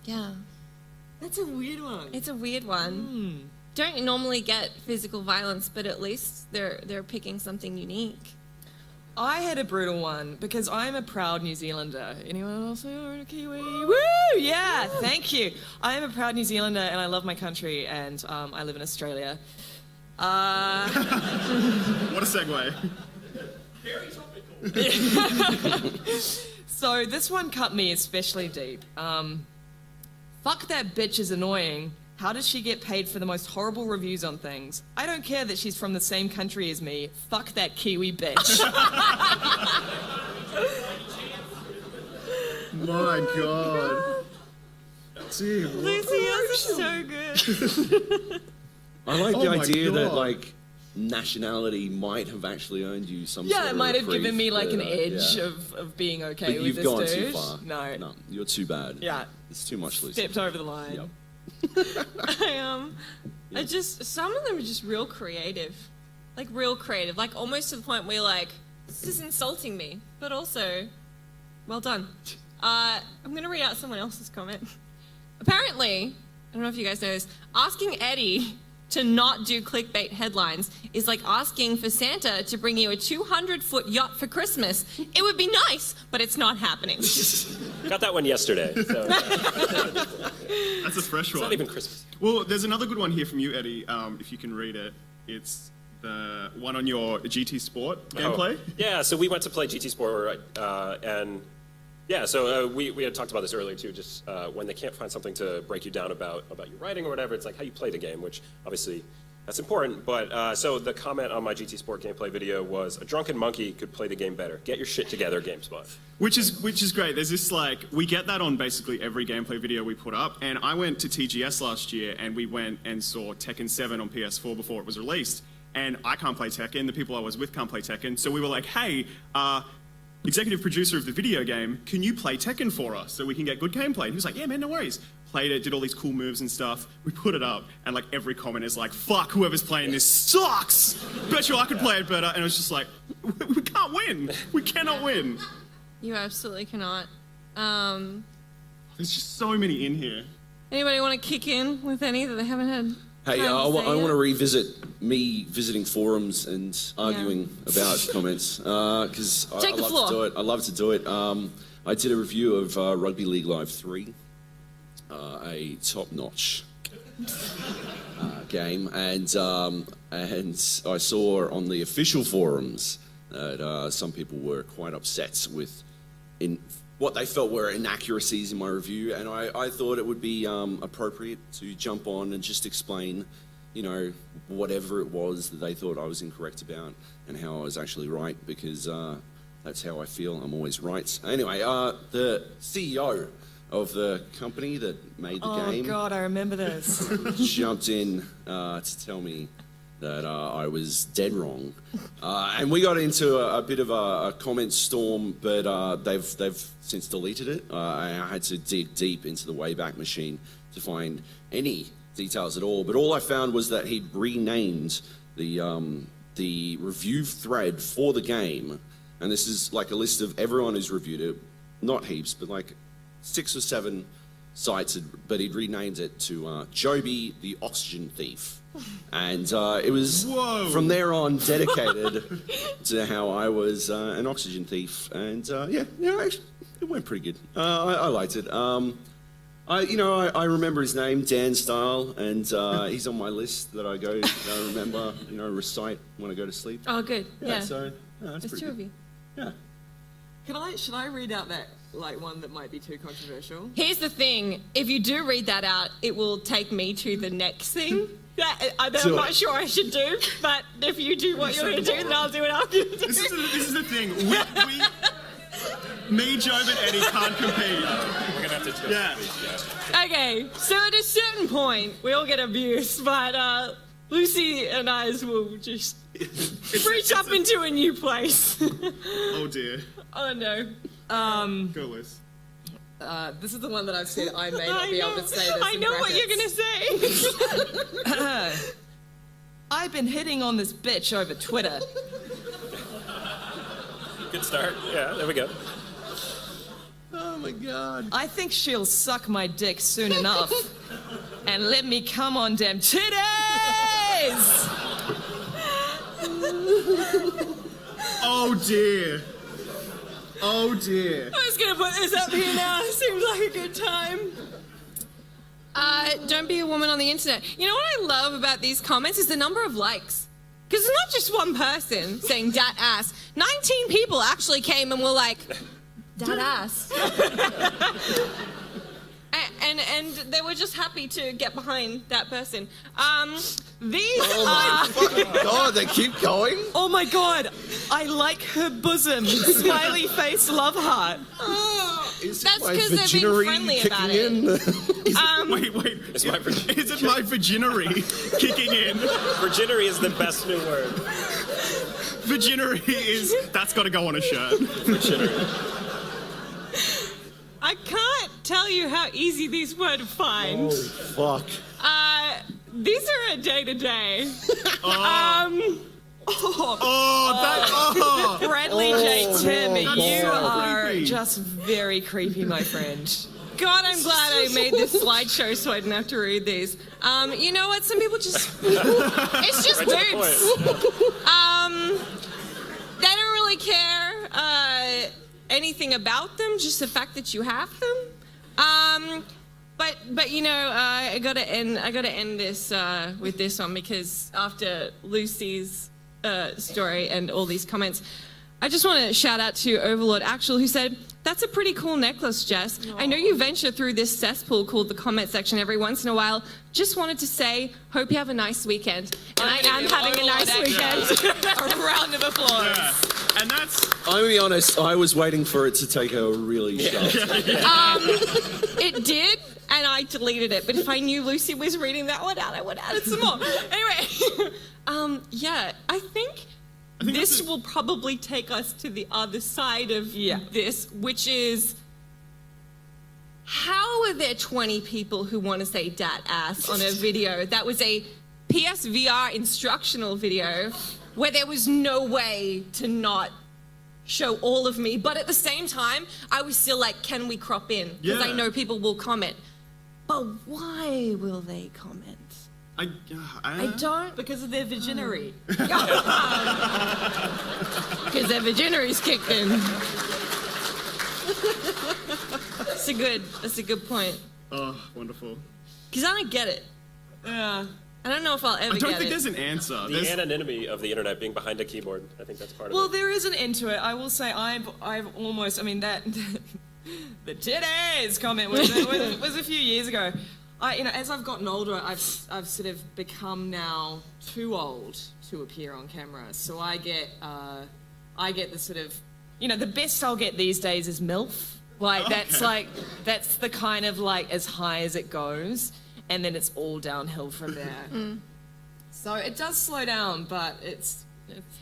Yeah. That's a weird one. It's a weird one. Don't normally get physical violence, but at least they're picking something unique. I had a brutal one because I'm a proud New Zealander. Anyone else here a Kiwi? Woo! Yeah, thank you. I am a proud New Zealander and I love my country and I live in Australia. What a segue. So this one cut me especially deep. Fuck that bitch is annoying. How does she get paid for the most horrible reviews on things? I don't care that she's from the same country as me. Fuck that Kiwi bitch. My God. Gee, what? Lucy, you're so good. I like Oh the my idea that God. like nationality might have actually earned you some Yeah, sort it of might have given reprieve, me like an but, edge yeah. of being okay But with you've this gone dude. too far. No. You're too bad. Yeah. It's too much, Lucy. Stepped over the line. Yep. I just, some of them are just real creative. Like real creative. Like almost to the point where you're like, this is insulting me, but also, well done. I'm gonna read out someone else's comment. Apparently, I don't know if you guys know this, asking Eddie to not do clickbait headlines is like asking for Santa to bring you a 200-foot yacht for Christmas. It would be nice, but it's not happening. Got that one yesterday. So, That's a fresh it's one. not even Christmas. Well, there's another good one here from you, Eddie, if you can read it. It's the one on your GT Sport gameplay. Oh. Yeah, so we went to play GT Sport, and yeah, so we had talked about this earlier too. Just when they can't find something to break you down about your writing or whatever, it's like how you play the game, which obviously that's important. But so the comment on my GT Sport gameplay video was, "A drunken monkey could play the game better. Get your shit together, GameSpot." Which is great. There's this like, we get that on basically every gameplay video we put up. And I went to TGS last year and we went and saw Tekken 7 on PS4 before it was released. And I can't play Tekken, the people I was with can't play Tekken. So we were like, hey, executive producer of the video game, can you play Tekken for us so we can get good gameplay? And he was like, yeah, man, no worries. played it, did all these cool moves and stuff. We put it up, and like every comment is like, "Fuck, whoever's playing this sucks. Bet you I could play it better." And it was just like, we can't win. We cannot win. You absolutely cannot. There's just so many in here. Anybody want to kick in with any that they haven't had? Hey, time to I say want yet? to revisit me visiting forums and arguing about comments because I Take the love floor. to do it. I love to do it. I did a review of Rugby League Live 3, a top-notch game, and I saw on the official forums that some people were quite upset with what they felt were inaccuracies in my review, and I thought it would be appropriate to jump on and just explain, whatever it was that they thought I was incorrect about and how I was actually right, because that's how I feel. I'm always right. Anyway, the CEO of the company that made the game Oh God, I remember this. jumped in to tell me that I was dead wrong, and we got into a bit of a comment storm, but they've since deleted it. I had to dig deep into the Wayback Machine to find any details at all, but all I found was that he'd renamed the review thread for the game, and this is like a list of everyone who's reviewed it, not heaps, but like 6 or 7 sites, but he'd renamed it to Joby the Oxygen Thief. And it was from there on dedicated to how I was an oxygen thief. And actually, it went pretty good. I liked it. I remember his name, Dan Style, and he's on my list that I remember, recite when I go to sleep. Oh, good. Yeah. So that's There's pretty 2 of good. you. Yeah. Should I read out that one that might be too controversial? Here's the thing. If you do read that out, it will take me to the next thing. That I'm not sure I should do, but if you do what you're going to do, then I'll do what I'm going to do. This is the thing. Me, Job, and Eddie can't compete. We're gonna have to. Yeah. Okay, so at a certain point, we all get abused, but Lucy and I will just reach up into a new place. Oh dear. Oh no. Go, Liz. This is the one that I've said I may not be able to say this. I know what you're going to say. I've been hitting on this bitch over Twitter. Good start. Yeah, there we go. Oh my God. I think she'll suck my dick soon enough and let me come on damn titties! Oh dear. Oh dear. I'm just going to put this up here now. Seems like a good time. Don't be a woman on the internet. You know what I love about these comments is the number of likes. Because it's not just one person saying dat ass. 19 people actually came and were like, dat ass. and they were just happy to get behind that person. These are... God, they keep going? Oh my God, I like her bosom. Smiley face love heart. That's because they're being friendly about it. Wait. It's my virginity. Is it my virginity kicking in? Virginity is the best new word. Virginity is... That's got to go on a shirt. I can't tell you how easy these were to find. Fuck. These are a day-to-day. Bradley J. Tim, that's you so are creepy. just very creepy, my friend. God, I'm glad I made this slideshow so I didn't have to read these. You know what? Some people just... It's just Right to the boobs. They don't really care anything about them, just the fact that you have them. But you know, I gotta end this with this one, because after Lucy's story and all these comments, I just want to shout out to Overlord Actual, who said, "That's a pretty cool necklace, Jess. I know you venture through this cesspool called the comment section every once in a while. Just wanted to say, hope you have a nice weekend." And I am having a nice weekend. A round of applause. Yeah. And that's... I'm gonna be honest, I was waiting for it to take a really sharp. It did, and I deleted it. But if I knew Lucy was reading that one out, I would have added some more. Anyway, yeah, I think this will probably take us to the other side of this, which is how are there 20 people who want to say dat ass on a video that was a PSVR instructional video where there was no way to not show all of me, but at the same time, I was still like, can we crop in? Because I Yeah. know people will comment. But why will they comment? I don't, Because of their virginity. because their virginity's kicked in. That's a good point. Oh, wonderful. Because I don't get it. Yeah. I don't know if I'll ever I don't get think it. there's an answer. The There's- anonymity of the internet being behind a keyboard, I think that's part of Well, it. there is an end to it. I will say I've almost, I mean, that, the titties comment was a few years ago. As I've gotten older, I've sort of become now too old to appear on camera. So I get the sort of, the best I'll get these days is MILF. That's the kind of like as high as it goes. And then it's all downhill from there. So it does slow down, but it takes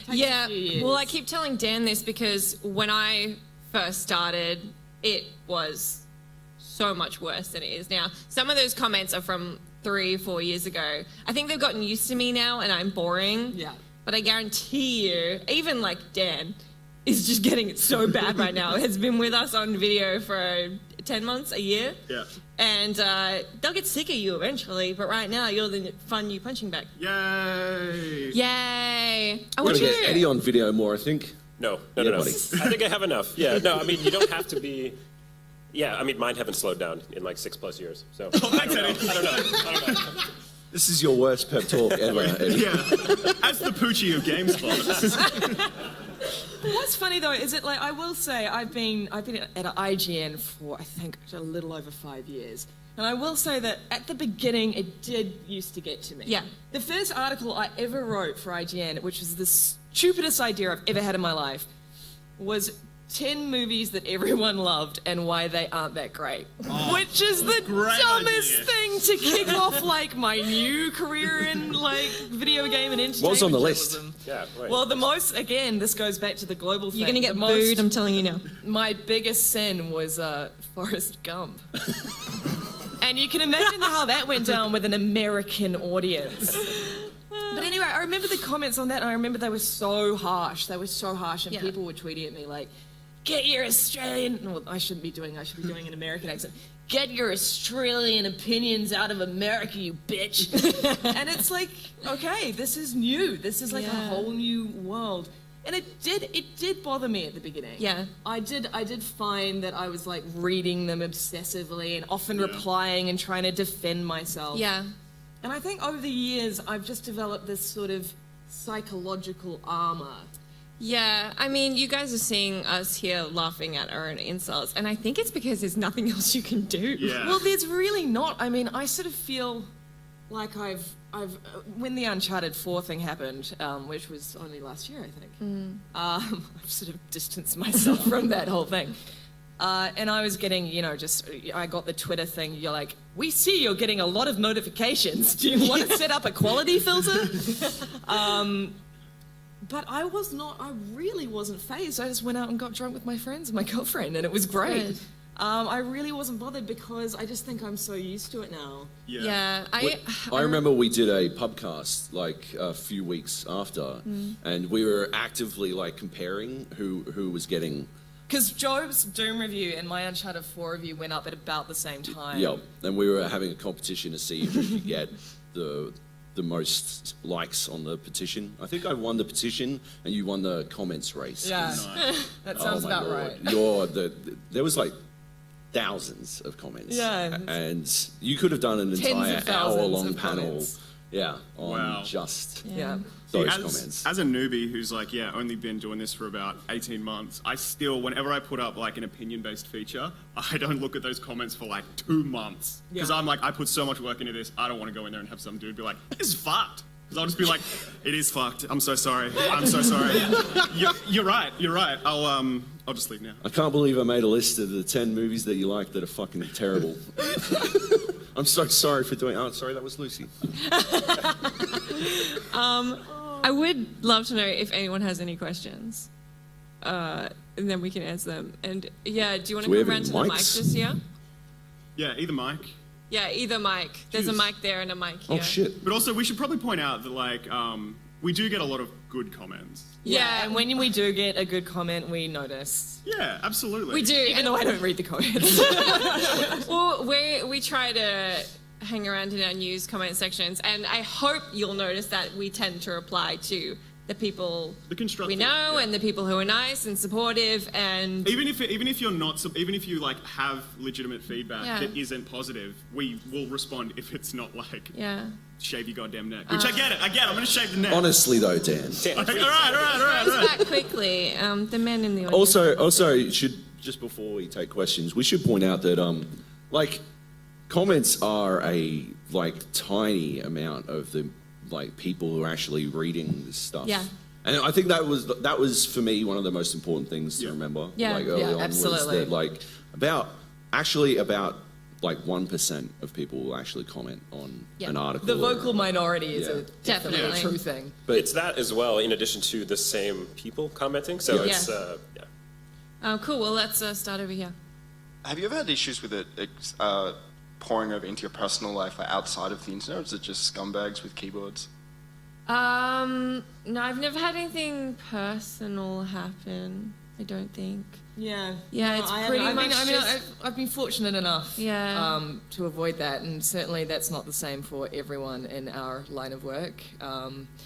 a few years. Well, I keep telling Dan this because when I first started, it was so much worse than it is now. Some of those comments are from 3-4 years ago. I think they've gotten used to me now and I'm boring. Yeah. But I guarantee you, even like Dan is just getting it so bad right now. Has been with us on video for 10 months, a year. Yeah. And they'll get sick of you eventually, but right now you're the fun new punching bag. Yay! Yay! I We're want gonna you. get Eddie on video more, I think. No. Yeah, buddy. I think I have enough. Yeah, no, I mean, you don't have to be... Yeah, I mean, mine haven't slowed down in like 6+ years, so... I don't know. This is your worst pep talk ever, Eddie. Yeah. As the Poochie of GameSpot. What's funny though is it like I will say I've been at IGN for I think a little over 5 years, and I will say that at the beginning it did used to get to me. Yeah. The first article I ever wrote for IGN, which was the stupidest idea I've ever had in my life, was 10 movies that everyone loved and why they aren't that great. Which is the great dumbest idea. thing to kick off like my new career in like video game and entertainment. What's on the list? journalism. Yeah, right. Well, the most, again, this goes back to the global thing. You're gonna get The most- booed, I'm telling you now. My biggest sin was Forrest Gump. And you can imagine how that went down with an American audience. But anyway, I remember the comments on that, and I remember they were so harsh. They were so harsh, and Yeah. people were tweeting at me like, get your Australian... Well, I should be doing an American accent. Get your Australian opinions out of America, you bitch. And it's like, okay, this is new. This is like a Yeah. whole new world. And it did bother me at the beginning. Yeah. I did find that I was like reading them obsessively and often replying and trying to defend myself. Yeah. And I think over the years I've just developed this sort of psychological armor. Yeah, I mean, you guys are seeing us here laughing at our own insults, and I think it's because there's nothing else you can do. Yeah. Well, there's really not. I mean, I sort of feel like I've when the Uncharted 4 thing happened, which was only last year, I think. I've sort of distanced myself from that whole thing. And I was getting, I got the Twitter thing. You're like, we see you're getting a lot of notifications. Do you want to set up a quality filter? But I really wasn't fazed. I just went out and got drunk with my friends and my girlfriend, and it was great. Good. I really wasn't bothered because I just think I'm so used to it now. Yeah, I remember we did a pubcast like a few weeks after, and we were actively like comparing who was getting. Because Job's Doom review and my Uncharted 4 review went up at about the same time. Yeah, and we were having a competition to see who could get the most likes on the petition. I think I won the petition, and you won the comments race. Yeah, that sounds Oh my about Lord. right. There was like thousands of comments. Yeah. And you could have done an Tens entire of thousands hour-long of panel. comments. Yeah, on Wow. just Yeah. those as, comments. as a newbie who's like, only been doing this for about 18 months, I still, whenever I put up like an opinion-based feature, I don't look at those comments for like 2 months. Because Yeah. I'm like, I put so much work into this, I don't want to go in there and have some dude be like, this is fucked. Because I'll just be like, it is fucked. I'm so sorry. I'm so sorry. You're right. You're right. I'll just leave now. I can't believe I made a list of the 10 movies that you like that are fucking terrible. I'm so sorry for doing. Oh, sorry, that was Lucy. I would love to know if anyone has any questions, and then we can answer them. And yeah, do you want to Do we come have around any to the mic mics? just here? Yeah, either mic. Yeah, either mic. There's a Jeez. mic there and a mic here. Oh shit. But also, we should probably point out that, like, we do get a lot of good comments. Yeah, And when we do get a good comment, we notice. Yeah, absolutely. we do. Even though I don't read the comments. Well, we try to hang around in our news comment sections, and I hope you'll notice that we tend to reply to the people The constructive, we know yeah. and the people who are nice and supportive, and Even if you're not, even if you like have legitimate feedback Yeah. that isn't positive, we will respond if it's not like yeah. shave your goddamn neck. Which I get it. I'm going to shave the neck. Honestly though, Dan. Like, all right. Goes back quickly. The men in the audience. Also, should just before we take questions, we should point out that like comments are a like tiny amount of the like people who are actually reading this stuff. Yeah. And I think that was for me one of the most important things to remember. Yeah. Like early Yeah, on absolutely. was that like about like 1% of people will actually comment on Yeah. an article. The or- vocal minority is Yeah. a definitely Definitely. a true thing. But It's that as well, in addition to the same people commenting. So Yeah. it's yeah. Oh, cool. Well, let's start over here. Have you ever had issues with it pouring over into your personal life outside of the internet, or is it just scumbags with keyboards? No, I've never had anything personal happen. I don't think. Yeah. Yeah, it's pretty much just- I've been fortunate enough Yeah. to avoid that, and certainly that's not the same for everyone in our line of work.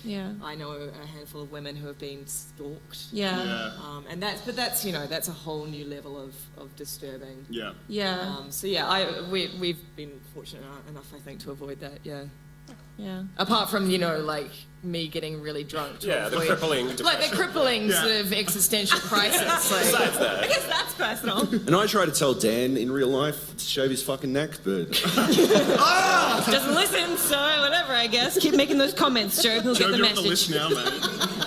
Yeah. I know a handful of women who have been stalked. Yeah. Yeah. And that's that's a whole new level of disturbing. Yeah. Yeah. So yeah, we've been fortunate enough, I think, to avoid that. Yeah. Yeah. Apart from like me getting really drunk. To Yeah, the avoid, crippling like depression. the crippling Yeah. sort of existential crisis. Like, Besides that, I guess that's personal. and I try to tell Dan in real life to shave his fucking neck, but Doesn't listen, so whatever, I guess. Keep making those comments, Joe. He'll Joe, get the you're on the message. list now, man.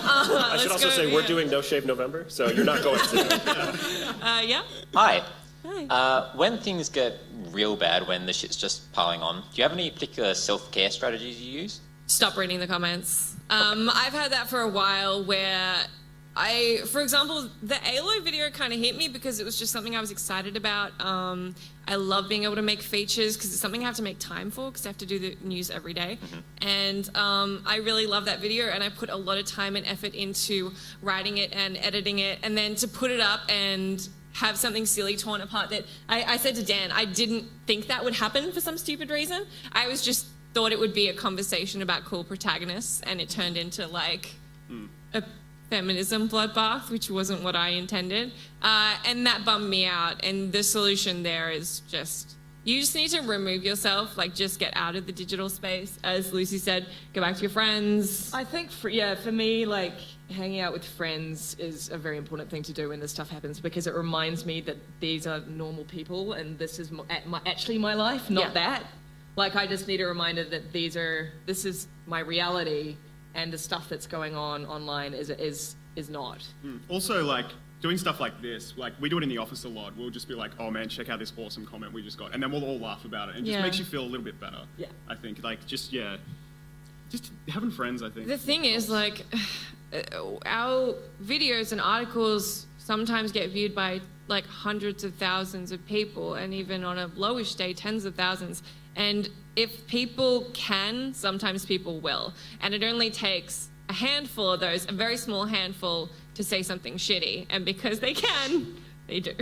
I should also say we're doing No Shave November, so you're not going to. Yeah. Hi. Hi. When things get real bad, when the shit's just piling on, do you have any particular self-care strategies you use? Stop reading the comments. I've had that for a while where for example, the Aloy video kind of hit me because it was just something I was excited about. I love being able to make features because it's something I have to make time for because I have to do the news every day. And I really love that video, and I put a lot of time and effort into writing it and editing it, and then to put it up and have something silly torn apart that I said to Dan, I didn't think that would happen for some stupid reason. I was just thought it would be a conversation about cool protagonists, and it turned into like a feminism bloodbath, which wasn't what I intended. And that bummed me out. And the solution there is just, you just need to remove yourself, like just get out of the digital space. As Lucy said, go back to your friends. I think for me, like hanging out with friends is a very important thing to do when this stuff happens because it reminds me that these are normal people and this is actually my life, not Yeah. that. Like I just need a reminder that this is my reality, and the stuff that's going on online is not. Also, like, doing stuff like this, like, we do it in the office a lot. We'll just be like, oh man, check out this awesome comment we just got. And then we'll all laugh about it. And it just Yeah. makes you feel a little bit better. Yeah. I think. Like, just having friends, I think. The thing is, like, our videos and articles sometimes get viewed by like hundreds of thousands of people, and even on a lowish day, tens of thousands. And if people can, sometimes people will. And it only takes a handful of those, a very small handful, to say something shitty. And because they can, they do.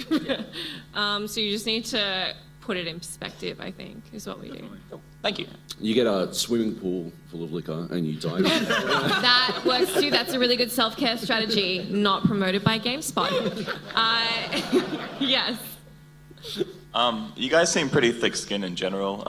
So you just need to put it in perspective, I think, is what we do. Cool. Thank you. you get a swimming pool full of liquor and you dive. That works too. That's a really good self-care strategy, not promoted by GameSpot. Yes. You guys seem pretty thick-skinned in general.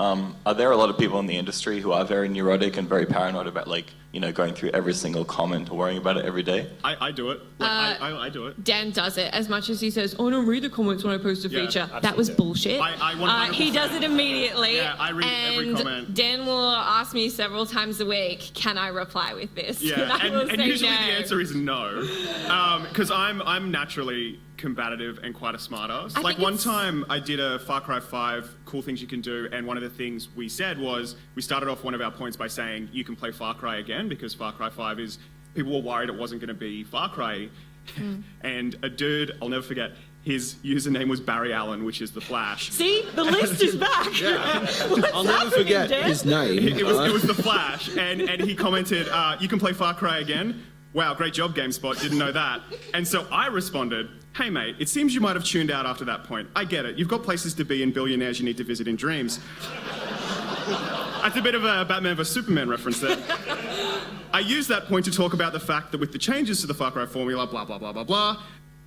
Are there a lot of people in the industry who are very neurotic and very paranoid about, like, going through every single comment or worrying about it every day? I do it. Like, I do it. Dan does it as much as he says, "Oh, I don't read the comments when I post a Yeah, feature." absolutely. That was bullshit. I 100% He does it immediately. Yeah, I read every and comment. Dan will ask me several times a week, "Can I reply with this?" Yeah, I will and say usually no. the answer is no. Because I'm naturally combative and quite a smart ass. I Like think one it's- time I did a Far Cry 5 cool things you can do, and one of the things we said was, we started off one of our points by saying you can play Far Cry again, because Far Cry 5 is, people were worried it wasn't going to be Far Cry. And a dude, I'll never forget, his username was Barry Allen, which is the Flash. See, the list is back. I'll never forget his name. It was the Flash, and he commented, "You can play Far Cry again? Wow, great job, GameSpot. Didn't know that." And so I responded, "Hey mate, it seems you might have tuned out after that point. I get it. You've got places to be and billionaires you need to visit in dreams." That's a bit of a Batman vs Superman reference there. I used that point to talk about the fact that with the changes to the Far Cry formula, blah, blah, blah, blah, blah,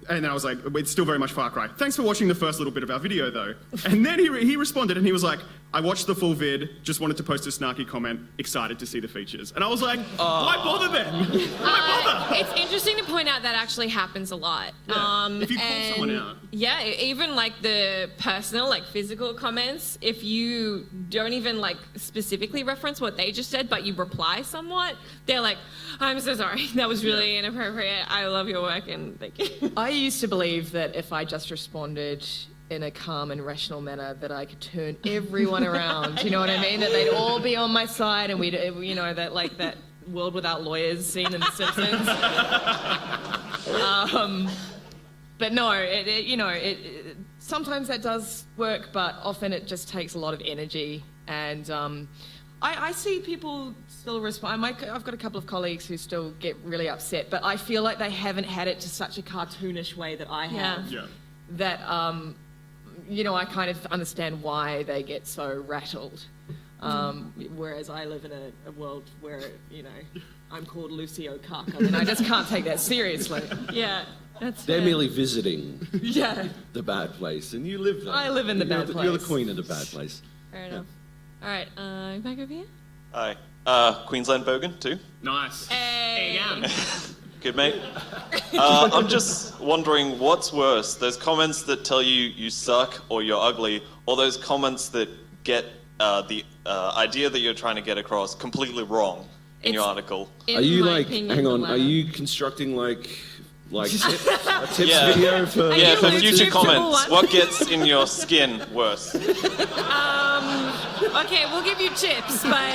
and then I was like, it's still very much Far Cry. Thanks for watching the first little bit of our video, though. And then he responded, and he was like, I watched the full vid, just wanted to post a snarky comment, excited to see the features. And I was like, why bother then? Why bother? It's interesting to point out that actually happens a lot. Yeah. If you call someone out. Yeah, even like the personal, like physical comments, if you don't even like specifically reference what they just said, but you reply somewhat, they're like, I'm so sorry, that was really inappropriate. I love your work and thank you. I used to believe that if I just responded in a calm and rational manner that I could turn everyone around, you know what I mean? That they'd all be on my side and we'd, you know, that like that world without lawyers scene in The Simpsons. But no, sometimes that does work, but often it just takes a lot of energy. And I see people still respond. I've got a couple of colleagues who still get really upset, but I feel like they haven't had it to such a cartoonish way that I have. Yeah. That, you know, I kind of understand why they get so rattled. Whereas I live in a world where, you know, I'm called Lucy O'Cuck. I mean, I just can't take that seriously. Yeah, that's They're fair. merely visiting Yeah. the bad place, and you live there. I live in the bad You're the place. queen of the bad place. Fair enough. All right, back over here. Hi. Queensland Bogan, too. Nice. Hey. Good, mate. I'm just wondering what's worse, those comments that tell you you suck or you're ugly, or those comments that get the idea that you're trying to get across completely wrong in your article. In Are you my like, opinion, hang the on, latter. are you constructing like a tips Yeah. video for... Yeah, for Lucy future Triple comments, One? what gets in your skin worse? Okay, we'll give you tips, but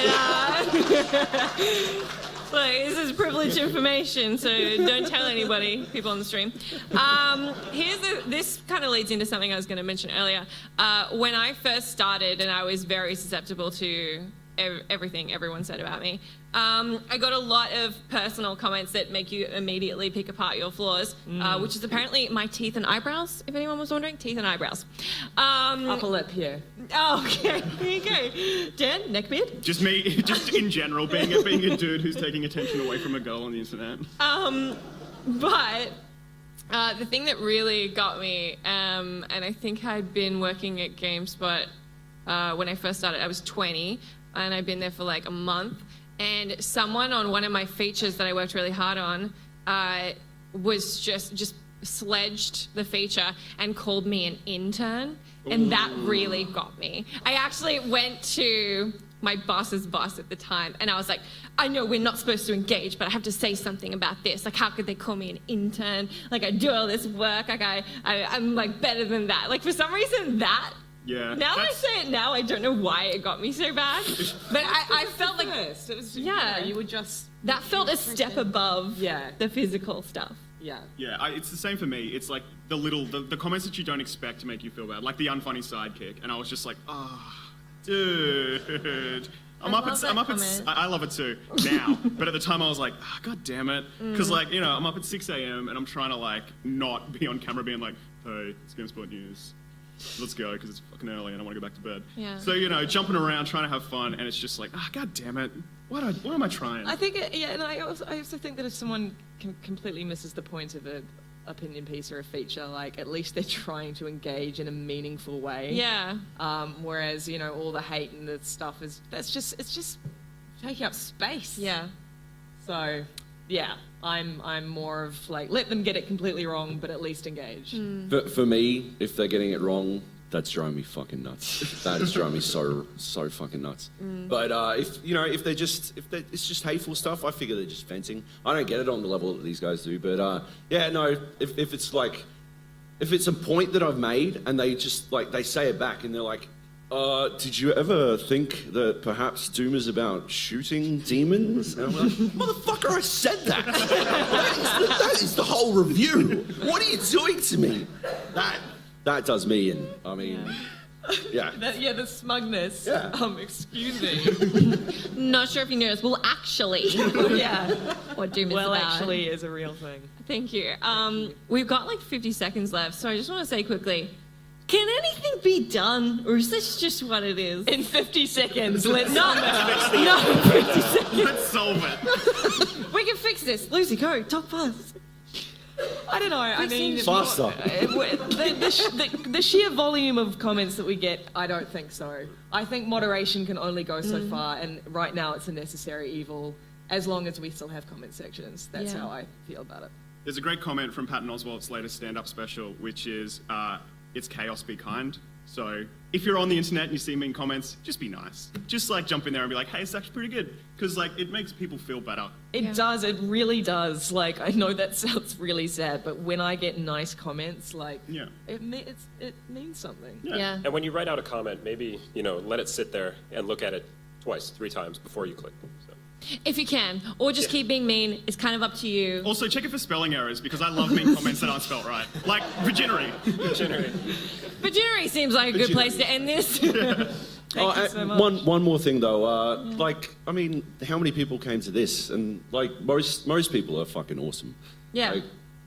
look, this is privileged information, so don't tell anybody, people on the stream. This kind of leads into something I was going to mention earlier. When I first started, and I was very susceptible to everything everyone said about me, I got a lot of personal comments that make you immediately pick apart your flaws, which is apparently my teeth and eyebrows, if anyone was wondering. Teeth and eyebrows. Upper lip here. Oh, okay. Here you go. Dan, neckbeard? Just me, just in general, being a dude who's taking attention away from a girl on the internet. But the thing that really got me, and I think I'd been working at GameSpot when I first started. I was 20, and I'd been there for like a month. And someone on one of my features that I worked really hard on was just sledged the feature and called me an intern. And that really got me. I actually went to my boss's boss at the time, and I was like, I know we're not supposed to engage, but I have to say something about this. Like, how could they call me an intern? Like, I do all this work. Like, I'm like better than that. Like, for some reason, that. Yeah. Now that I say it now, I don't know why it got me so bad. But I felt like First, it was, Yeah. you were just... that felt a step above Yeah. the physical stuff. Yeah. Yeah, it's the same for me. It's like the comments that you don't expect to make you feel bad, like the unfunny sidekick, and I was just like, dude. I love it too now, but at the time I was like, God damn it, because like I'm up at 6 a.m. and I'm trying to like not be on camera being like, hey, it's GameSpot News. Let's go, because it's fucking early and I want to go back to bed. Yeah. So, jumping around, trying to have fun, and it's just like, God damn it. What am I trying? I think, and I also think that if someone completely misses the point of an opinion piece or a feature, like at least they're trying to engage in a meaningful way. Yeah. Whereas all the hate and the stuff it's just taking up space. Yeah. So yeah, I'm more of like let them get it completely wrong, but at least engage. For me, if they're getting it wrong, that's driving me fucking nuts. That is driving me so fucking nuts. But if it's just hateful stuff, I figure they're just venting. I don't get it on the level that these guys do, but if it's like, if it's a point that I've made and they just like they say it back and they're like, did you ever think that perhaps Doom is about shooting demons? And I'm like, motherfucker, I said that. That is the whole review. What are you doing to me? that does me in. I mean, yeah. Yeah, the smugness. Yeah. Excuse me. Not sure if you noticed. Well, actually, Yeah. what Doom is Well, about. actually, is a real thing. Thank you. We've got like 50 seconds left, so I just want to say quickly, can anything be done, or is this just what it is? In 50 seconds, let's No, no, 50 seconds. Let's solve it. We can fix this. Lucy, go. Talk fast. I don't know. I mean, Faster. the sheer volume of comments that we get, I don't think so. I think moderation can only go so far, and right now it's a necessary evil. As long as we still have comment sections, that's Yeah. how I feel about it. There's a great comment from Patton Oswalt's latest stand-up special, which is, it's chaos, be kind. So if you're on the internet and you see mean comments, just be nice. Just like jump in there and be like, hey, it's actually pretty good. Because like it makes people feel better. It does. It really does. Like, I know that sounds really sad, but when I get nice comments, like, Yeah. it means something. Yeah. And when you write out a comment, maybe, you know, let it sit there and look at it twice, 3 times before you click. So. If you can, or just keep being mean. It's kind of up to you. Also, check it for spelling errors because I love mean comments that aren't spelled right. Like Virginity. Virginity seems like a good place to end this. Thank you so much. One more thing though, like, I mean, how many people came to this? And like, most people are fucking awesome. Yeah. Like,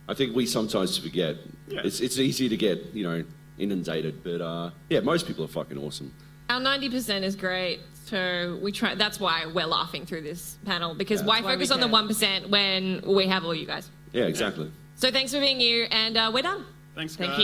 I think we sometimes forget. Yeah. It's easy to get, you know, inundated, but yeah, most people are fucking awesome. Our 90% is great, so we try. That's why we're laughing through this panel, because why why we focus on the can. 1% when we have all you guys? Yeah, exactly. So thanks for being you, and we're done. Thanks, Thank guys. you.